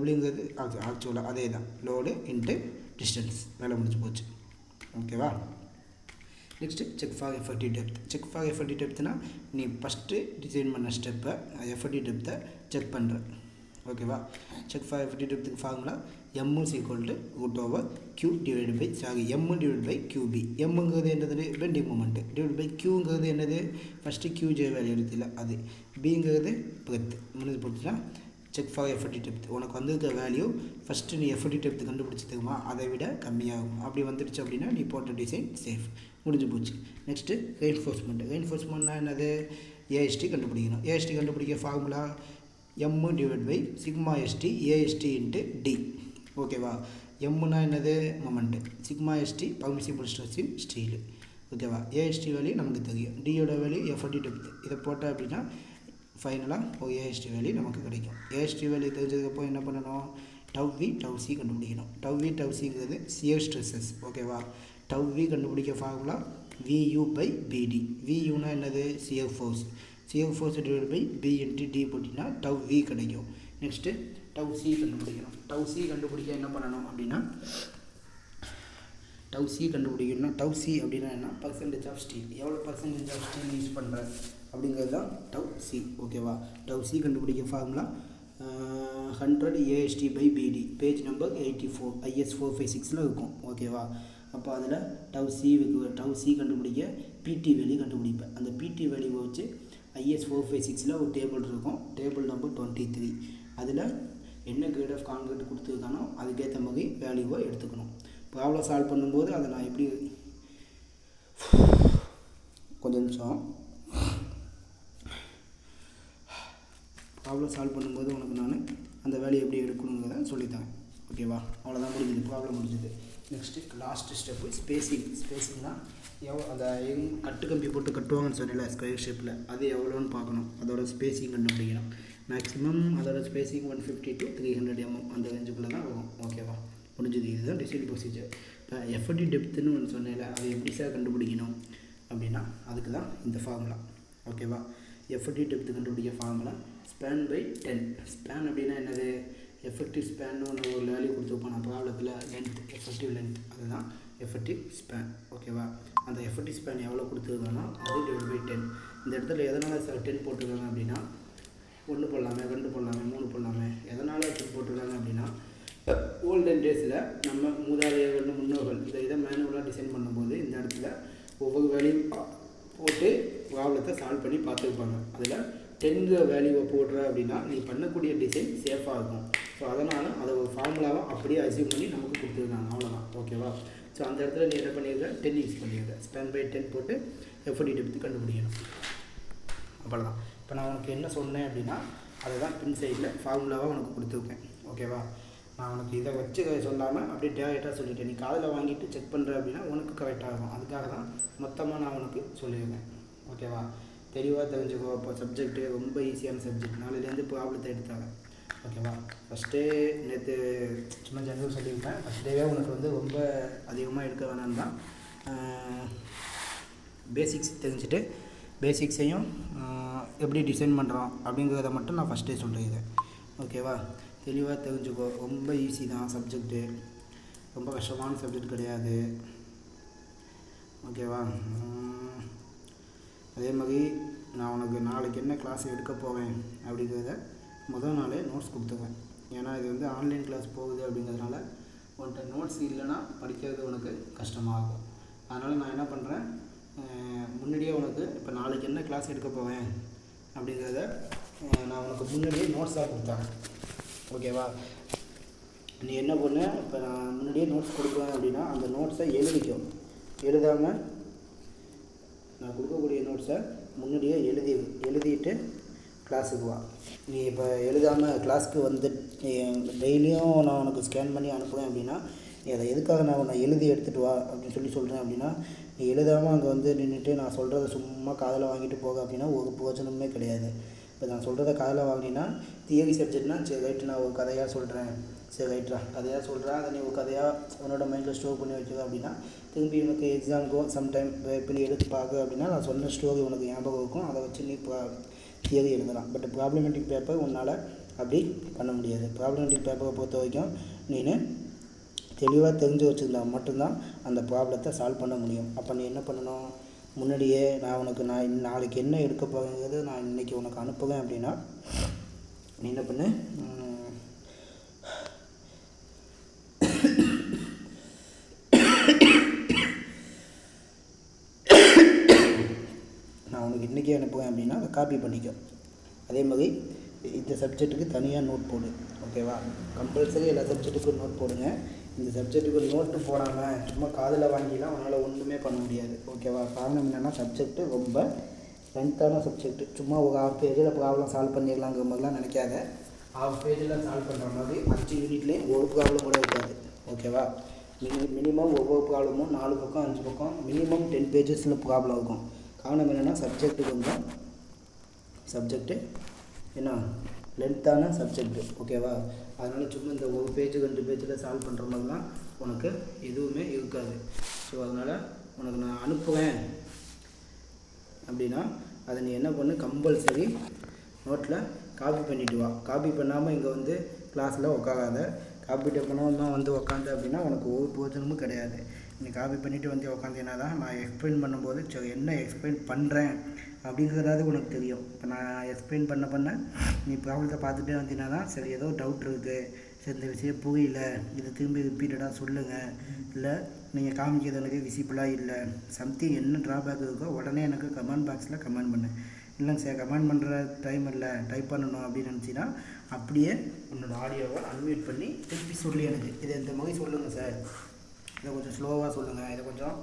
Wங்கிறது ஆக்சுவலாக அதே தான், லோடு இன்ட்டு டிஸ்டன்ஸ், வேலை முடிஞ்சு போச்சு. ஓகேவா? Next check for effective depth. Check for effective டெப்த்னா, நீ ஃபஸ்ட்டு டிசைன் பண்ண ஸ்டெப்பை எஃபெக்டிவ் டெப்த்தை செக் பண்ணுற. ஓகேவா? செக் ஃபார் எஃபெக்டிவ் டெப்த்துக்கு ஃபார்முலா M/QB. Mங்கிறது என்னது, பெண்டிங் மூமெண்ட்டு, டிவைட் பை Qங்கிறது என்னது, ஃபஸ்ட்டு QJ வேல்யூ எடுத்துல அது, Bங்கிறது பிரெத். முடிஞ்சு போச்சுன்னா செக் ஃபார் எஃபெக்டிவ் டெப்த். உனக்கு வந்திருக்க வேல்யூ ஃபஸ்ட்டு நீ எஃபெக்டிவ் டெப்த் கண்டுபிடிச்சதுக்குமா அதை விட கம்மியாகும். அப்படி வந்துடுச்சு அப்படின்னா நீ போட்ட டிசைன் சேஃப், முடிஞ்சு போச்சு. நெக்ஸ்ட்டு ரெயின்ஃபோர்ஸ்மெண்ட்னா என்னது, AST கண்டுபிடிக்கணும். AST கண்டுபிடிக்க ஃபார்முலா M/σST AST × D. ஓகேவா? எம்னா என்னது, மொமெண்ட்டு, σST பர்மிசிபிள் ஸ்ட்ரெஸ் இன் ஸ்டீலு. ஓகேவா? AST வேல்யூ நமக்கு தெரியும், டியோட வேல்யூ எஃபெக்டிவ் டெப்த். இதை போட்டால் அப்படின்னா ஃபைனலாக ஒரு AST வேல்யூ நமக்கு கிடைக்கும். AST வேல்யூ தெரிஞ்சதுக்கப்புறம் என்ன பண்ணணும், τV τC கண்டுபிடிக்கணும். τV τCங்கிறது shear stresses. ஓகேவா? τV கண்டுபிடிக்க ஃபார்முலா VU/BD. VUனா என்னது, shear force. Shear force divide by B/D போட்டிங்கன்னா τV கிடைக்கும். நெக்ஸ்ட்டு τC கண்டுபிடிக்கணும். τC கண்டுபிடிக்க என்ன பண்ணணும் அப்படின்னா, τC அப்படின்னா என்ன, பர்சன்டேஜ் ஆஃப் ஸ்டீல், எவ்வளோ பர்சன்டேஜ் ஆஃப் ஸ்டீல் யூஸ் பண்ணுற அப்படிங்கிறது தான் τC. ஓகேவா? τC கண்டுபிடிக்க formula 100 AST/BD, page number 84 IS 456 இருக்கும். ஓகேவா? அப்போ அதில் τC கண்டுபிடிக்க PT வேல்யூ கண்டுபிடிப்பேன். அந்த PT வேல்யூவை வச்சு IS 456 ஒரு டேபிள் இருக்கும், டேபிள் நம்பர் 23. அதில் என்ன கிரேட் ஆஃப் கான்கிரீட் கொடுத்துருக்கானோ அதுக்கேற்ற மாதிரி வேல்யூவை எடுத்துக்கணும். ப்ராப்ளம் சால்வ் பண்ணும்போது அதை நான் எப்படி கொஞ்சம் நிமிஷம் ப்ராப்ளம் சால்வ் பண்ணும்போது உனக்கு நான் அந்த வேல்யூ எப்படி எடுக்கணுங்கிறத சொல்லித்தரேன். ஓகேவா? அவ்வளோதான் முடிஞ்சுது, ப்ராப்ளம் முடிஞ்சுது. நெக்ஸ்ட்டு லாஸ்ட் ஸ்டெப்பு ஸ்பேஸிங்னால் அந்த கட்டு கம்பி போட்டு கட்டுவாங்கன்னு சொன்னேன்ல ஸ்கொயர் ஷேப்பில், அது எவ்வளோன்னு பார்க்கணும். அதோட ஸ்பேஸிங் கண்டுபிடிக்கணும். மேக்ஸிமம் அதோட ஸ்பேஸிங் 150 to 300 mm அந்த ரேஞ்சுக்குள்ளே தான் ஆகும். ஓகேவா? முடிஞ்சது. இதுதான் டிசைன் ப்ரொசீஜர். இப்போ எஃப்டி டெப்த்துன்னு ஒன்று சொன்னேன்ல, அது எப்படி சார் கண்டுபிடிக்கணும் அப்படின்னா அதுக்கு தான் இந்த ஃபார்முலா. ஓகேவா? எஃப்டி டெப்த்து கண்டுபிடிக்க ஃபார்முலா ஸ்பேன் பை 10. ஸ்பேன் அப்படின்னா என்னது? எஃபெக்டிவ் ஸ்பேன்னு ஒன்று ஒரு வேல்யூ கொடுத்துருப்போம் நான் ப்ராப்ளத்தில், லென்த், எஃபெக்டிவ் லென்த், அதுதான் எஃபெக்டிவ் ஸ்பேன். ஓகேவா? அந்த எஃபெக்டிவ் ஸ்பேன் எவ்வளோ கொடுத்துருக்கானோ அது டிவைட் பை 10. இந்த இடத்துல எதனால் சார் 10 போட்டிருக்காங்க அப்படின்னா 1 போடலாமே, 2 போடலாமே, 3 போடலாமே. எதனால் 10 போட்டிருக்காங்க அப்படின்னா ஓல்டன் டேஸில் நம்ம மூதாதையர்கள் முன்னோர்கள் இதை மேனுவலாக டிசைன் பண்ணும்போது இந்த இடத்துல ஒவ்வொரு வேல்யூ போட்டு ப்ராப்ளத்தை சால்வ் பண்ணி பார்த்துருப்பாங்க. அதில் 10 வேல்யூவை போடுற அப்படின்னா நீ பண்ணக்கூடிய டிசைன் சேஃபாக இருக்கும். ஸோ அதனால் அதை ஒரு ஃபார்முலாவை அப்படியே அசியூம் பண்ணி நமக்கு கொடுத்துருக்காங்க. அவ்வளோதான். ஓகேவா? ஸோ அந்த இடத்துல நீ என்ன பண்ணியிருக்க? 10 யூஸ் பண்ணியிருக்க. ஸ்பேன் பை 10 போட்டு எஃப்டி டெப்த்து கண்டுபிடிக்கணும். அவ்வளோதான். இப்போ நான் உனக்கு என்ன சொன்னேன் அப்படின்னா அதை தான் பின் சைடில் ஃபார்முலாவாக உனக்கு கொடுத்துருக்கேன். ஓகேவா? நான் உனக்கு இதை வச்சு சொல்லாமல் அப்படியே டேரெக்டாக சொல்லிட்டேன். நீ காதில் வாங்கிட்டு செக் பண்ணுற அப்படின்னா உனக்கு கரெக்டாக இருக்கும். அதுக்காக தான் மொத்தமாக நான் உனக்கு சொல்லியிருக்கேன். ஓகேவா? தெளிவாக தெரிஞ்சுக்கோ. இப்போ சப்ஜெக்ட்டு ரொம்ப ஈஸியான சப்ஜெக்ட். நாளையிலேருந்து ப்ராப்ளத்தை எடுத்தாங்க. ஓகேவா? ஃபஸ்ட்டே நேற்று சும்மா ஜெனரல் சொல்லியிருப்பேன். ஃபஸ்ட் டேவே உனக்கு வந்து ரொம்ப அதிகமாக எடுக்க வேணான்னு தான் பேசிக்ஸ் தெரிஞ்சுட்டு பேசிக்ஸையும் எப்படி டிசைன் பண்ணுறோம் அப்படிங்கிறத மட்டும் நான் ஃபஸ்ட்டே சொல்லியிருக்கேன். ஓகேவா? தெளிவாக தெரிஞ்சுக்கோ. ரொம்ப ஈஸி தான் சப்ஜெக்ட்டு, ரொம்ப கஷ்டமான சப்ஜெக்ட் கிடையாது. ஓகேவா? அதே மாதிரி நான் உனக்கு நாளைக்கு என்ன கிளாஸ் எடுக்க போவேன் அப்படிங்கிறத முதல் நாளே நோட்ஸ் கொடுத்துருவேன். ஏன்னா இது வந்து ஆன்லைன் கிளாஸ் போகுது அப்படிங்கிறதுனால உன்கிட்ட நோட்ஸ் இல்லைன்னா படிக்கிறது உனக்கு கஷ்டமாகும். அதனால் நான் என்ன பண்ணுறேன், முன்னாடியே உனக்கு இப்போ நாளைக்கு என்ன கிளாஸ் எடுக்க போவேன் அப்படிங்கிறத நான் உனக்கு முன்னாடியே நோட்ஸாக கொடுத்தேன். ஓகேவா? நீ என்ன பண்ண, இப்போ நான் முன்னாடியே நோட்ஸ் கொடுக்குறேன் அப்படின்னா அந்த நோட்ஸை எழுதிக்கும். எழுதாமல் நான் கொடுக்கக்கூடிய நோட்ஸை முன்னாடியே எழுதிட்டு கிளாஸுக்கு வா. நீ இப்போ எழுதாமல் கிளாஸுக்கு வந்து டெய்லியும் நான் உனக்கு ஸ்கேன் பண்ணி அனுப்புகிறேன் அப்படின்னா நீ அதை எதுக்காக நான் உன்னை எழுதி எடுத்துகிட்டு வா அப்படின்னு சொல்கிறேன் அப்படின்னா நீ எழுதாமல் அங்கே வந்து நின்றுட்டு நான் சொல்கிறத சும்மா காதில் வாங்கிட்டு போக அப்படின்னா ஒரு பிரயோஜனமே கிடையாது. இப்போ நான் சொல்கிறத காதில் வாங்கினீங்கன்னா தியரி சப்ஜெக்ட்னா சரி ரைட்டு நான் ஒரு கதையாக சொல்கிறேன், சரி ரைட்டா கதையாக சொல்கிறேன், அதை நீ ஒரு கதையாக உன்னோட மைண்டில் ஸ்டோர் பண்ணி வச்சுக்க அப்படின்னா திரும்பி உனக்கு எக்ஸாமுக்கும் சம்டைம் இப்போ நீ எடுத்து பார்க்க அப்படின்னா நான் சொன்ன ஸ்டோரி உனக்கு ஞாபகம் இருக்கும். அதை வச்சு நீ தியரி எழுதலாம். பட் ப்ராப்ளமேட்டிக் பேப்பர் உன்னால் அப்படி பண்ண முடியாது. ப்ராப்ளமேட்டிக் பேப்பரை பொறுத்த வரைக்கும் நீ தெளிவாக தெரிஞ்சு வச்சுருந்தா மட்டும்தான் அந்த ப்ராப்ளத்தை சால்வ் பண்ண முடியும். அப்போ நீ என்ன பண்ணணும், முன்னாடியே நான் நாளைக்கு என்ன எடுக்க போகிறேங்கிறது நான் இன்றைக்கி உனக்கு அனுப்புவேன் அப்படின்னா நீ என்ன பண்ணு, நான் உனக்கு இன்றைக்கே அனுப்புவேன் அப்படின்னா அதை காப்பி பண்ணிக்கோ. அதே மாதிரி இந்த சப்ஜெக்ட்டுக்கு தனியாக நோட் போடு. ஓகேவா? கம்பல்சரி எல்லா சப்ஜெக்ட்டுக்கும் நோட் போடுங்க. இந்த சப்ஜெக்ட்டுக்கு நோட்டு போடாமல் சும்மா காதில் வாங்கிலாம் அவனால் ஒன்றுமே பண்ண முடியாது. ஓகேவா? காரணம் என்னென்னா சப்ஜெக்ட்டு ரொம்ப லென்த்தான சப்ஜெக்ட்டு. சும்மா ஒரு 1/2 பேஜில் ப்ராப்ளம் சால்வ் பண்ணிடலாங்கிற மாதிரிலாம் நினைக்காத. 1/2 பேஜில் சால்வ் பண்ணுற மாதிரி 5 யூனிட்லேயும் ஒரு ப்ராப்ளம் கூட இருக்காது. ஓகேவா? மினிமம் ஒவ்வொரு ப்ராப்ளமும் 4 பக்கம் 5 பக்கம் மினிமம் 10 பேஜஸில் ப்ராப்ளம் இருக்கும். காரணம் என்னென்னா சப்ஜெக்ட்டு என்ன லென்த்தான சப்ஜெக்ட்டு. ஓகேவா? அதனால் சும்மா இந்த ஒரு பேஜ் 2 பேஜில் சால்வ் பண்ணுற மாதிரிலாம் உனக்கு எதுவுமே இருக்காது. ஸோ அதனால் உனக்கு நான் அனுப்புவேன் அப்படின்னா அதை நீ என்ன பண்ணு, கம்பல்சரி நோட்டில் காப்பி பண்ணிவிட்டு வா. காப்பி பண்ணாமல் இங்கே வந்து கிளாஸில் உட்காராத. காப்பி பண்ணாமல் வந்து உட்காந்து அப்படின்னா உனக்கு ஒரு பிரயோஜனமும் கிடையாது. நீ காப்பி பண்ணிவிட்டு வந்து உட்காந்தீங்கன்னா தான் நான் எக்ஸ்பிளைன் பண்ணும்போது சரி என்ன எக்ஸ்பிளைன் பண்ணுறேன் அப்படிங்கிறதாவது உனக்கு தெரியும். இப்போ நான் எக்ஸ்பிளைன் பண்ண நீ ப்ராப்ளத்தை பார்த்துட்டே வந்தீங்கன்னா தான் சரி ஏதோ டவுட் இருக்குது, சரி இந்த விஷயம் புரியல, இதை திரும்பி ரிப்பீட்டடாக சொல்லுங்கள், இல்லை நீங்கள் காமிக்கிறது எனக்கு விசிபிளாக இல்லை, சம்திங் என்ன ட்ராபேக் இருக்கோ உடனே எனக்கு கமெண்ட் பாக்ஸில் கமெண்ட் பண்ணு. இல்லைங்க சார் கமெண்ட் பண்ணுற டைம் இல்லை டைப் பண்ணணும் அப்படின்னு நினச்சின்னா அப்படியே உன்னோட ஆடியோவை அன்மியூட் பண்ணி திருப்பி சொல்லி எனக்கு இதை இந்த மாதிரி சொல்லுங்கள் சார், இதை கொஞ்சம் ஸ்லோவாக சொல்லுங்கள், இதை கொஞ்சம்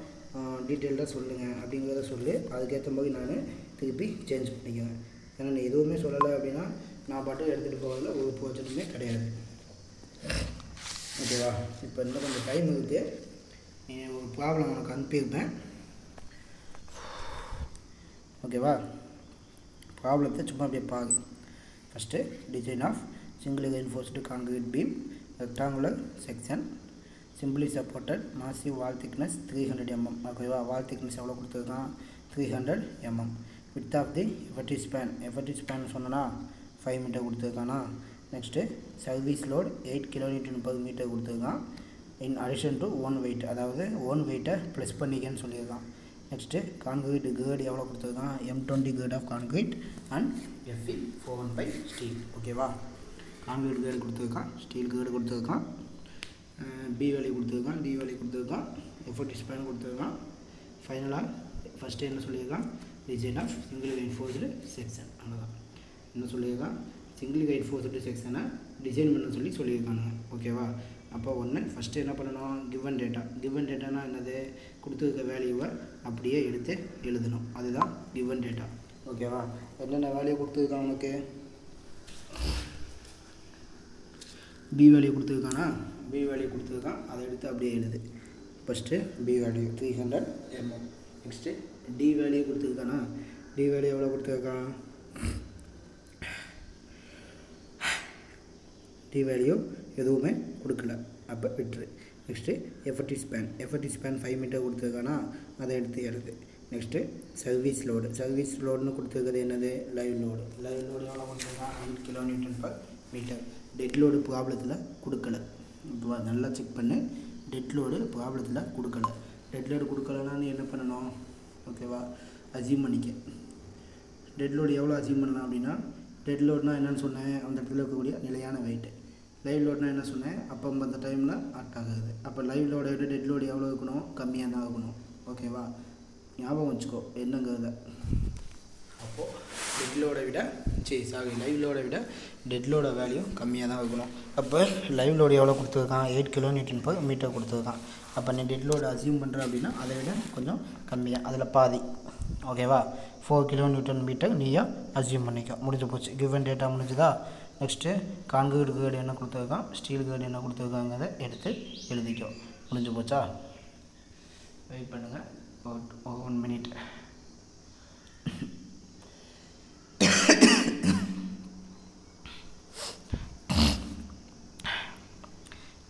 டீட்டெயில்டாக சொல்லுங்கள் அப்படிங்கிறத சொல்லி அதுக்கேற்ற மாதிரி நான் திருப்பி சேஞ்ச் பண்ணிக்குவேன். ஏன்னா நீ எதுவுமே சொல்லலை அப்படின்னா நான் பாட்டு எடுத்துகிட்டு போகிறதுல ஒரு பிரயோஜனமே கிடையாது. ஓகேவா? இப்போ இன்னும் கொஞ்சம் டைம் இருக்குது. ஒரு ப்ராப்ளம் உனக்கு அனுப்பியிருப்பேன். ஓகேவா? ப்ராப்ளத்தை சும்மா அப்படியே பாரு. First design of single reinforced concrete beam rectangular section simply supported massive wall thickness 300 mm. ஓகேவா? வால் திக்னஸ் எவ்வளோ கொடுத்துருக்கான்? 300 mm. Width of the effective span சொன்னா 5 மீட்டர் கொடுத்துருக்கானா. நெக்ஸ்ட்டு சர்வீஸ் லோட் 8 kN/m கொடுத்துருக்கான். In addition to own weight, அதாவது own வெயிட்டை plus பண்ணிக்கன்னு சொல்லியிருக்கான். நெக்ஸ்ட்டு கான்கிரீட் கேர்டு எவ்வளோ கொடுத்துருக்கான்? M20 grade of concrete and FE 415 steel. ஓகேவா? கான்கிரீட் கேர்டு கொடுத்துருக்கான், ஸ்டீல் கேர்டு கொடுத்துருக்கான், பி வேல்யூ கொடுத்துருக்கான், டி வேல்யூ கொடுத்துருக்கான், எஃபர்ட் ஸ்பேன் கொடுத்துருக்கான். ஃபைனலாக ஃபஸ்ட்டு என்ன சொல்லியிருக்கான்? Design of single reinforced section. அவ்வளோதான். என்ன சொல்லியிருக்கான்? சிங்கிள் ரெயின்ஃபோர்ஸ்டு செக்ஷனை டிசைன் பண்ண சொல்லியிருக்கானுங்க. ஓகேவா? அப்போ ஒன்று ஃபஸ்ட்டு என்ன பண்ணணும்? கிவன் டேட்டானா என்னது? கொடுத்துருக்க வேல்யூவை அப்படியே எடுத்து எழுதணும். அதுதான் கிவன் டேட்டா. ஓகேவா? என்னென்ன வேல்யூ கொடுத்துருக்கான் உனக்கு? பி வேல்யூ கொடுத்துருக்கானா? பி வேல்யூ கொடுத்துருக்கான், அதை எடுத்து அப்படியே எழுது. First B value 300 mm. Next D value கொடுத்துருக்கானா? டி வேல்யூ எவ்வளோ கொடுத்துருக்கான்? டி வேல்யூ எதுவுமே கொடுக்கல, அப்போ விட்டுரு. நெக்ஸ்ட்டு எஃபர்டிவ் ஸ்பேன் 5 மீட்டர் கொடுத்துருக்கானா? அதை எடுத்து எழுது. நெக்ஸ்ட்டு சர்வீஸ் லோடுன்னு கொடுத்துருக்கிறது என்னது? லைவ் லோடு எவ்வளோ கொடுத்துருக்கான்? 8 kN/m. டெட் லோடு ப்ராப்ளத்தில் கொடுக்கல. இப்போ நல்லா செக் பண்ணு. டெட் லோடு ப்ராப்ளத்தில் கொடுக்கல. டெட் லோடு கொடுக்கலன்னா நீ என்ன பண்ணணும்? ஓகேவா? அசீவ் பண்ணிக்க. டெட் லோடு எவ்வளோ அசீவ் பண்ணலாம் அப்படின்னா, டெட் லோடுனா என்னென்னு சொன்னேன்? அந்த இடத்துல இருக்கக்கூடிய நிலையான வெயிட்டு. லைவ் லோடுனா என்ன சொன்னேன்? அப்போ அந்த டைமில் ஆக்ட் ஆகுது. அப்போ லைவ் லோடை விட டெட் லோடு எவ்வளோ இருக்கணும்? கம்மியாக தான் இருக்கணும். ஓகேவா? ஞாபகம் வச்சுக்கோ என்னங்கிறத. அப்போது லைவ் லோடை விட டெட் லோட வேல்யூ கம்மியாக தான் இருக்கணும். அப்போ லைவ் லோடு எவ்வளோ கொடுத்துருக்கான்? 8 kN/m கொடுத்துருக்கான். அப்போ நீ டெட் லோடு அசியூம் பண்ணுற அப்படின்னா அதை விட கொஞ்சம் கம்மியாக, அதில் பாதி. ஓகேவா? 4 kN/m நீயா அசியூம் பண்ணிக்கோ. முடிஞ்சு போச்சு. கிவன் டேட்டா முடிஞ்சுதா? நெக்ஸ்ட்டு கான்கிரீட் கேர்டு என்ன கொடுத்துருக்கான், ஸ்டீல் கேர்டு என்ன கொடுத்துருக்காங்கிறத எடுத்து எழுதிக்கோ. முடிஞ்சு போச்சா? வெயிட் பண்ணுங்கள் ஒரு 1 minute.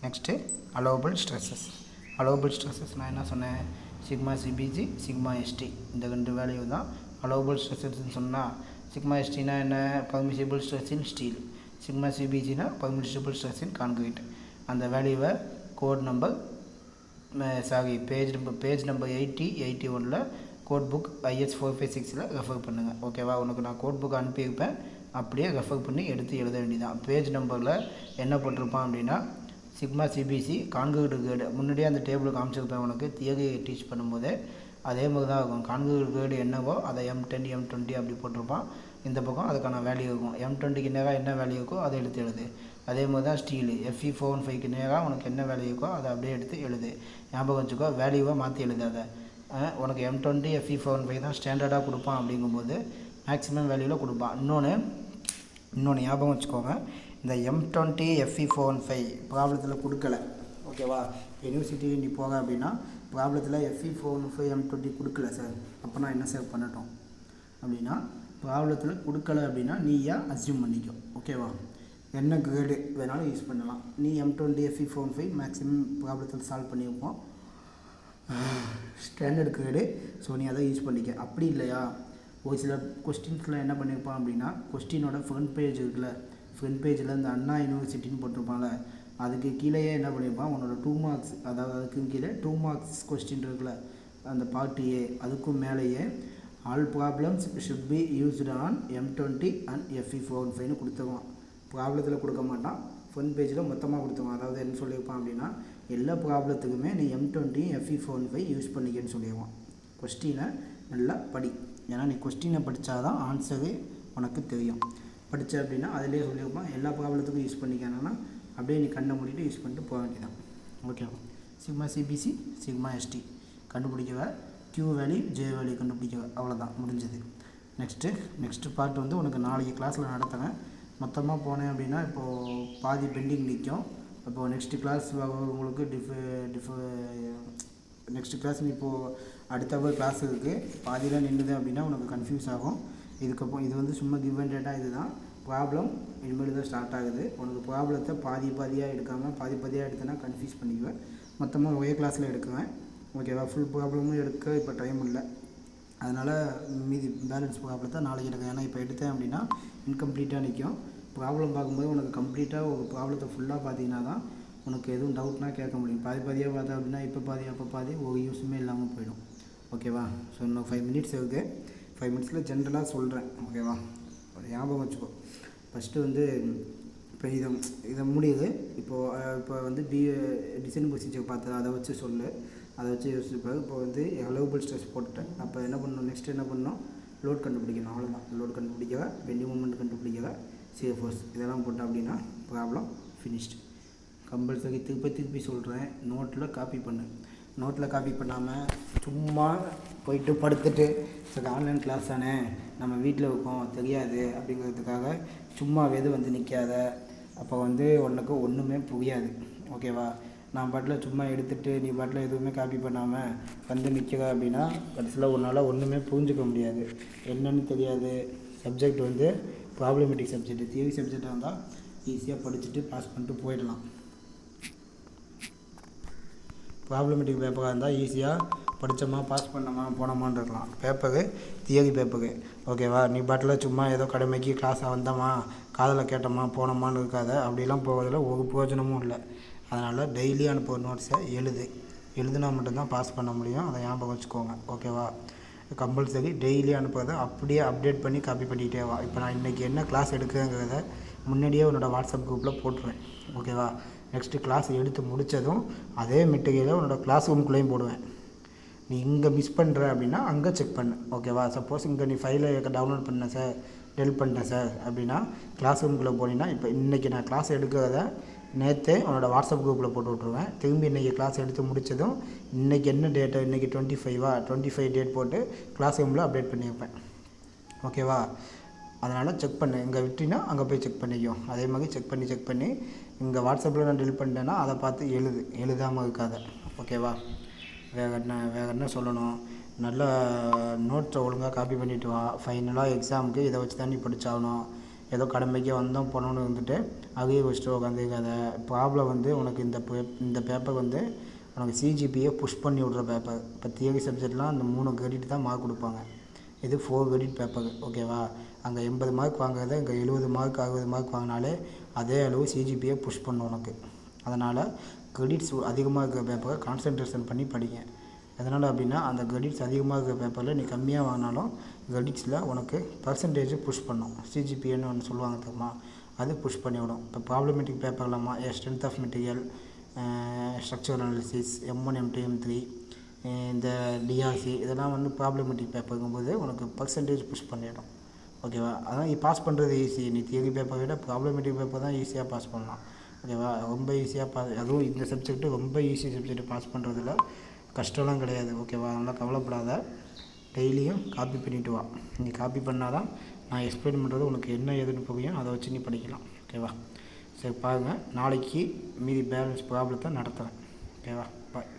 நெக்ஸ்ட்டு அலோவபிள் ஸ்ட்ரெஸ்ஸஸ் நான் என்ன சொன்னேன்? சிக்மா சிபிஜி, சிக்மா எஸ்டி, இந்த 2 வேல்யூ தான் அலோவபிள் ஸ்ட்ரெஸ்ஸஸ்ன்னு சொன்னால். சிக்மா எஸ்டினா என்ன? Permissible stress in steel. Sigma சிபிஜினா பர்மிசிபிள் ஸ்ட்ரெஸ் இன் கான்கிரீட். அந்த வேல்யூவை code number page number 80-81 code book IS 456 refer பண்ணுங்கள். ஓகேவா? உனக்கு நான் கோட் புக் அனுப்பியிருப்பேன், அப்படியே ரெஃபர் பண்ணி எடுத்து எழுத வேண்டியதான். பேஜ் நம்பரில் என்ன போட்டிருப்பான் அப்படின்னா, சிக்மா சிபிசி கான்கிரீட் கேர்டு. முன்னாடியே அந்த டேபிள் காமிச்சிருப்பேன் உனக்கு தியரி டீச் பண்ணும்போதே. அதே மாதிரி தான் இருக்கும். கான்கிரீட் கேர்டு என்னவோ அதை M10 M20 அப்படி போட்டிருப்பான். இந்த பக்கம் அதுக்கான வேல்யூ இருக்கும். M20க்கு நேராக என்ன வேல்யூ இருக்கோ அதை எடுத்து எழுது. அதே மாதிரி தான் ஸ்டீலு FE 415க்கு நேராக உனக்கு என்ன வேல்யூ இருக்கோ அதை அப்படியே எடுத்து எழுது. ஞாபகம் வச்சுக்கோ, வேல்யூவை மாற்றி எழுதாத. உனக்கு M20 FE 415 தான் ஸ்டாண்டர்டாக கொடுப்பான். அப்படிங்கும்போது மேக்ஸிமம் வேல்யூவில் கொடுப்பான். இன்னொன்று ஞாபகம் வச்சுக்கோங்க, இந்த M20 FE 415 ப்ராப்ளத்தில் கொடுக்கல. ஓகேவா? யூனிவர்சிட்டியில் நீ போக அப்படின்னா ப்ராப்ளத்தில் FE 415 M20 கொடுக்கல சார், அப்போ நான் என்ன சார் பண்ணட்டும் அப்படின்னா, ப்ராப்ளத்தில் கொடுக்கல அப்படின்னா நீயா அசியூம் பண்ணிக்கோ. ஓகேவா? என்ன கிரேடு வேணாலும் யூஸ் பண்ணலாம். நீ M20 FE 415 மேக்ஸிமம் ப்ராப்ளத்தில் சால்வ் பண்ணியிருப்போம், ஸ்டாண்டர்ட் கிரேடு. ஸோ நீ அதை யூஸ் பண்ணிக்க. அப்படி இல்லையா, ஒரு சில கொஸ்டின்ஸில் என்ன பண்ணியிருப்பான் அப்படின்னா, கொஸ்டினோட ஃப்ரண்ட் பேஜ் இருக்குல்ல, ஃப்ரண்ட் பேஜில் இந்த அண்ணா யூனிவர்சிட்டின்னு போட்டிருப்பாங்க, அதுக்கு கீழேயே என்ன பண்ணியிருப்பான், உன்னோட 2 மார்க்ஸ், அதாவது அதுக்கு கீழே 2 மார்க்ஸ் கொஸ்டின் இருக்குல்ல, அந்த பார்ட் A, அதுக்கும் மேலேயே all problems should be used on M20 and FE 415 கொடுத்துருவான். ப்ராப்ளத்தில் கொடுக்க மாட்டான், ஃப்ரண்ட் பேஜில் மொத்தமாக கொடுத்துருவான். அதாவது என்ன சொல்லியிருப்பான் அப்படின்னா, எல்லா ப்ராப்ளத்துக்குமே நீ M20 FE 415 யூஸ் பண்ணிக்கன்னு சொல்லிடுவான். கொஸ்டினை நல்லா படி, ஏன்னா நீ கொஸ்டினை படித்தா தான் ஆன்சரு உனக்கு தெரியும். படித்த அப்படின்னா அதிலே சொல்லியிருப்பான். எல்லா ப்ராப்ளத்துக்கும் யூஸ் பண்ணிக்கணும்னா அப்படியே நீ கண்ணை மூடிட்டு யூஸ் பண்ணிட்டு போக வேண்டியதான். ஓகேவா? சிக்மா சிபிசி சிக்மா எஸ்டி கண்டுபிடிக்கவா, Q வேல்யூ J வேல்யூ கண்டுபிடிக்கவா, அவ்வளோதான் முடிஞ்சது. நெக்ஸ்ட்டு பார்ட் வந்து உனக்கு நாளைக்கு கிளாஸில் நடத்துகிறேன். மொத்தமாக போனேன் அப்படின்னா இப்போது பாதி பெண்டிங் நிற்கும். இப்போது நெக்ஸ்ட்டு கிளாஸ் உங்களுக்கு நெக்ஸ்ட்டு கிளாஸ் நீ இப்போது அடுத்த கிளாஸ் இருக்குது, பாதியில் நின்றுது அப்படின்னா உனக்கு கன்ஃபியூஸ் ஆகும். இதுக்கப்புறம் இது வந்து சும்மா கிவ் அண்ட் டேட்டா. இதுதான் ப்ராப்ளம். இனிமேல் தான் ஸ்டார்ட் ஆகுது. உனக்கு ப்ராப்ளத்தை பாதியாக எடுக்காமல் பாதியாக எடுத்தேன்னா கன்ஃபியூஸ் பண்ணிக்குவேன். மொத்தமாக ஒரே கிளாஸில் எடுக்குவேன். ஓகேவா? ஃபுல் ப்ராப்ளமும் எடுக்க இப்போ டைம் இல்லை. அதனால் மீதி பேலன்ஸ் ப்ராப்ளத்தை நாளைக்கு எடுக்கும். ஏன்னா இப்போ எடுத்தேன் அப்படின்னா இன்கம்ப்ளீட்டாக நிற்கும். ப்ராப்ளம் பார்க்கும்போது உனக்கு கம்ப்ளீட்டாக ஒரு ப்ராப்ளத்தை ஃபுல்லாக பார்த்தீங்கன்னா தான் உனக்கு எதுவும் டவுட்னா கேட்க முடியும். பாதியாக பார்த்தா அப்படின்னா இப்போ பாதி அப்போ பாதி ஒரு யூஸுமே இல்லாமல் போயிடும். ஓகேவா? ஸோ இன்னும் 5 மினிட்ஸ் இருக்குது. 5 மினிட்ஸில் ஜென்ரலாக சொல்கிறேன். ஓகேவா? ஞாபகம் வச்சுக்கோ. ஃபஸ்ட்டு வந்து இப்போ இதை முடியுது. இப்போ வந்து டிசைன் ப்ரொசீஜர் பார்த்தா அதை வச்சு சொல்லு. அதை வச்சு யோசிச்சுப்பாரு. இப்போ வந்து அலோவபிள் ஸ்ட்ரெஸ் போட்டுட்டேன். அப்போ என்ன பண்ணணும், நெக்ஸ்ட் என்ன பண்ணணும், லோட் கண்டுபிடிக்கணும். அவ்வளோதான். லோட் கண்டுபிடிக்கவா, பெண்டிங் மூமெண்ட் கண்டுபிடிக்கவா, சியர் ஃபோர்ஸ் இதெல்லாம் போட்டோம் அப்படின்னா ப்ராப்ளம் ஃபினிஷ்டு. கம்பல்சரி திருப்பி சொல்கிறேன், நோட்டில் காப்பி பண்ணு. நோட்டில் காப்பி பண்ணாமல் சும்மா போயிட்டு படுத்துட்டு சரி ஆன்லைன் கிளாஸ் தானே நம்ம வீட்டில் இருக்கோம் தெரியாது அப்படிங்கிறதுக்காக சும்மா வந்து நிற்காத. அப்போ வந்து உனக்கு ஒன்றுமே புரியாது. ஓகேவா? நான் பாட்டில் சும்மா எடுத்துகிட்டு நீ பாட்டில் எதுவுமே காப்பி பண்ணாமல் வந்து நிற்கிற அப்படின்னா கடைசியில் உன்னால் ஒன்றுமே புரிஞ்சுக்க முடியாது. என்னன்னு தெரியாது. சப்ஜெக்ட் வந்து ப்ராப்ளமேட்டிக் சப்ஜெக்ட், தியரி சப்ஜெக்டாக இருந்தால் ஈஸியாக படிச்சுட்டு பாஸ் பண்ணிட்டு போயிடலாம். ப்ராப்ளமேட்டிக் பேப்பராக இருந்தால் ஈஸியாக படித்தோமா பாஸ் பண்ணோமா போனோமான்னு இருக்கலாம். Paper theory paper. ஓகேவா? நீ பாட்டில் சும்மா ஏதோ கடமைக்கு கிளாஸாக வந்தோமா காதில் கேட்டோமா போனோமான்னு இருக்காத. அப்படிலாம் போவதில் ஒரு பிரயோஜனமும் இல்லை. அதனால் டெய்லி அனுப்புகிற நோட்ஸை எழுதுனா மட்டும்தான் பாஸ் பண்ண முடியும். அதை ஞாபகம் வச்சுக்கோங்க. ஓகேவா? கம்பல்சரி டெய்லி அனுப்புறதை அப்படியே அப்டேட் பண்ணி காப்பி பண்ணிக்கிட்டே வா. இப்போ நான் இன்றைக்கி என்ன கிளாஸ் எடுக்கிறேங்கிறத முன்னாடியே உன்னோட வாட்ஸ்அப் குரூப்பில் போட்டுருவேன். ஓகேவா? நெக்ஸ்ட்டு கிளாஸ் எடுத்து முடித்ததும் அதே மெட்டீரியலை உன்னோட கிளாஸ் ரூம்குள்ளேயும் போடுவேன். நீ இங்கே மிஸ் பண்ணுற அப்படின்னா அங்கே செக் பண்ணு. ஓகேவா? சப்போஸ் இங்கே நீ ஃபைலை டவுன்லோட் பண்ண சார், டெலிட் பண்ணிட்டேன் சார் அப்படின்னா கிளாஸ் ரூம்குள்ளே போனீங்கன்னா இப்போ இன்றைக்கி நான் கிளாஸ் எடுக்கிறத நேற்றே உன்னோட வாட்ஸ்அப் குரூப்பில் போட்டு விட்ருவேன். திரும்பி இன்றைக்கி கிளாஸ் எடுத்து முடித்ததும் இன்றைக்கி என்ன டேட்டு, இன்றைக்கி 25 டேட் போட்டு கிளாஸ் ரூமில் அப்டேட் பண்ணி வைப்பேன். ஓகேவா? அதனால் செக் பண்ணு. இங்கே விட்டினா அங்கே போய் செக் பண்ணிக்கோ. அதே மாதிரி செக் பண்ணி இங்கே வாட்ஸ்அப்பில் நான் டெலிட் பண்ணிட்டேன்னா அதை பார்த்து எழுதாமல் இருக்காத. ஓகேவா? வேறு என்ன சொல்லணும், நல்லா நோட்ஸை ஒழுங்காக காப்பி பண்ணிவிட்டு வா. ஃபைனலாக எக்ஸாமுக்கு இதை வச்சு தான் நீ படித்தாகணும். ஏதோ கடமைக்கு வந்தோம் போனோன்னு இருந்துட்டு அதையே வச்சுட்டு உட்காந்துருக்காத. ப்ராப்ளம் வந்து உனக்கு இந்த பேப்பர் வந்து உனக்கு சிஜிபியை புஷ் பண்ணி விட்ற பேப்பர். இப்போ தியரி சப்ஜெக்ட்லாம் அந்த 3 கிரெடிட் தான் மார்க் கொடுப்பாங்க. இது 4 கிரெடிட் பேப்பர். ஓகேவா? அங்கே 80 மார்க் வாங்குறத இங்கே 70 மார்க் 60 மார்க் வாங்கினாலே அதே அளவு சிஜிபியை புஷ் பண்ணும் உனக்கு. அதனால் கிரெடிட்ஸ் அதிகமாக இருக்கிற பேப்பரை கான்சன்ட்ரேஷன் பண்ணி படிங்க. எதனால் அப்படின்னா அந்த கிரெடிட்ஸ் அதிகமாக இருக்கிற பேப்பரில் நீ கம்மியாக வாங்கினாலும் கிரெடிட்ஸில் உனக்கு பர்சன்டேஜ் புஷ் பண்ணும். சிஜிபிஏன்னு ஒன்று சொல்லுவாங்க தெரியுமா, அது புஷ் பண்ணிவிடும். இப்போ ப்ராப்ளமேட்டிக் பேப்பர்லாமா strength of material, structural analysis, M1 M2 M3, இந்த டிஆர்சி இதெல்லாம் வந்து ப்ராப்ளமேட்டிக் பேப்பருங்கும்போது உனக்கு பர்சன்டேஜ் புஷ் பண்ணிடும். ஓகேவா? அதான் பாஸ் பண்ணுறது ஈஸி. நீ தியரி பேப்பரை விட ப்ராப்ளமேட்டிக் பேப்பர் தான் ஈஸியாக பாஸ் பண்ணலாம். ஓகேவா? ரொம்ப ஈஸியாக அதுவும் இந்த சப்ஜெக்ட்டு ரொம்ப ஈஸி சப்ஜெக்ட் பாஸ் பண்ணுறதுல கஷ்டம்லாம் கிடையாது. ஓகேவா? அதனால் கவலைப்படாத. டெய்லியும் காப்பி பண்ணிவிட்டு வா. நீ காப்பி பண்ணால் தான் நான் எக்ஸ்பிளைன் பண்ணுறது உனக்கு என்ன ஏதுன்னு புரியும். அதை வச்சு நீ படிக்கலாம். ஓகேவா? சரி பாருங்கள், நாளைக்கு மீதி பேலன்ஸ் ப்ராப்ளத்தை நடத்துகிறேன். ஓகேவா? பாய்.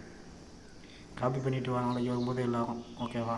காப்பி பண்ணிவிட்டு வா நாளைக்கு வரும்போது எல்லோரும். ஓகேவா?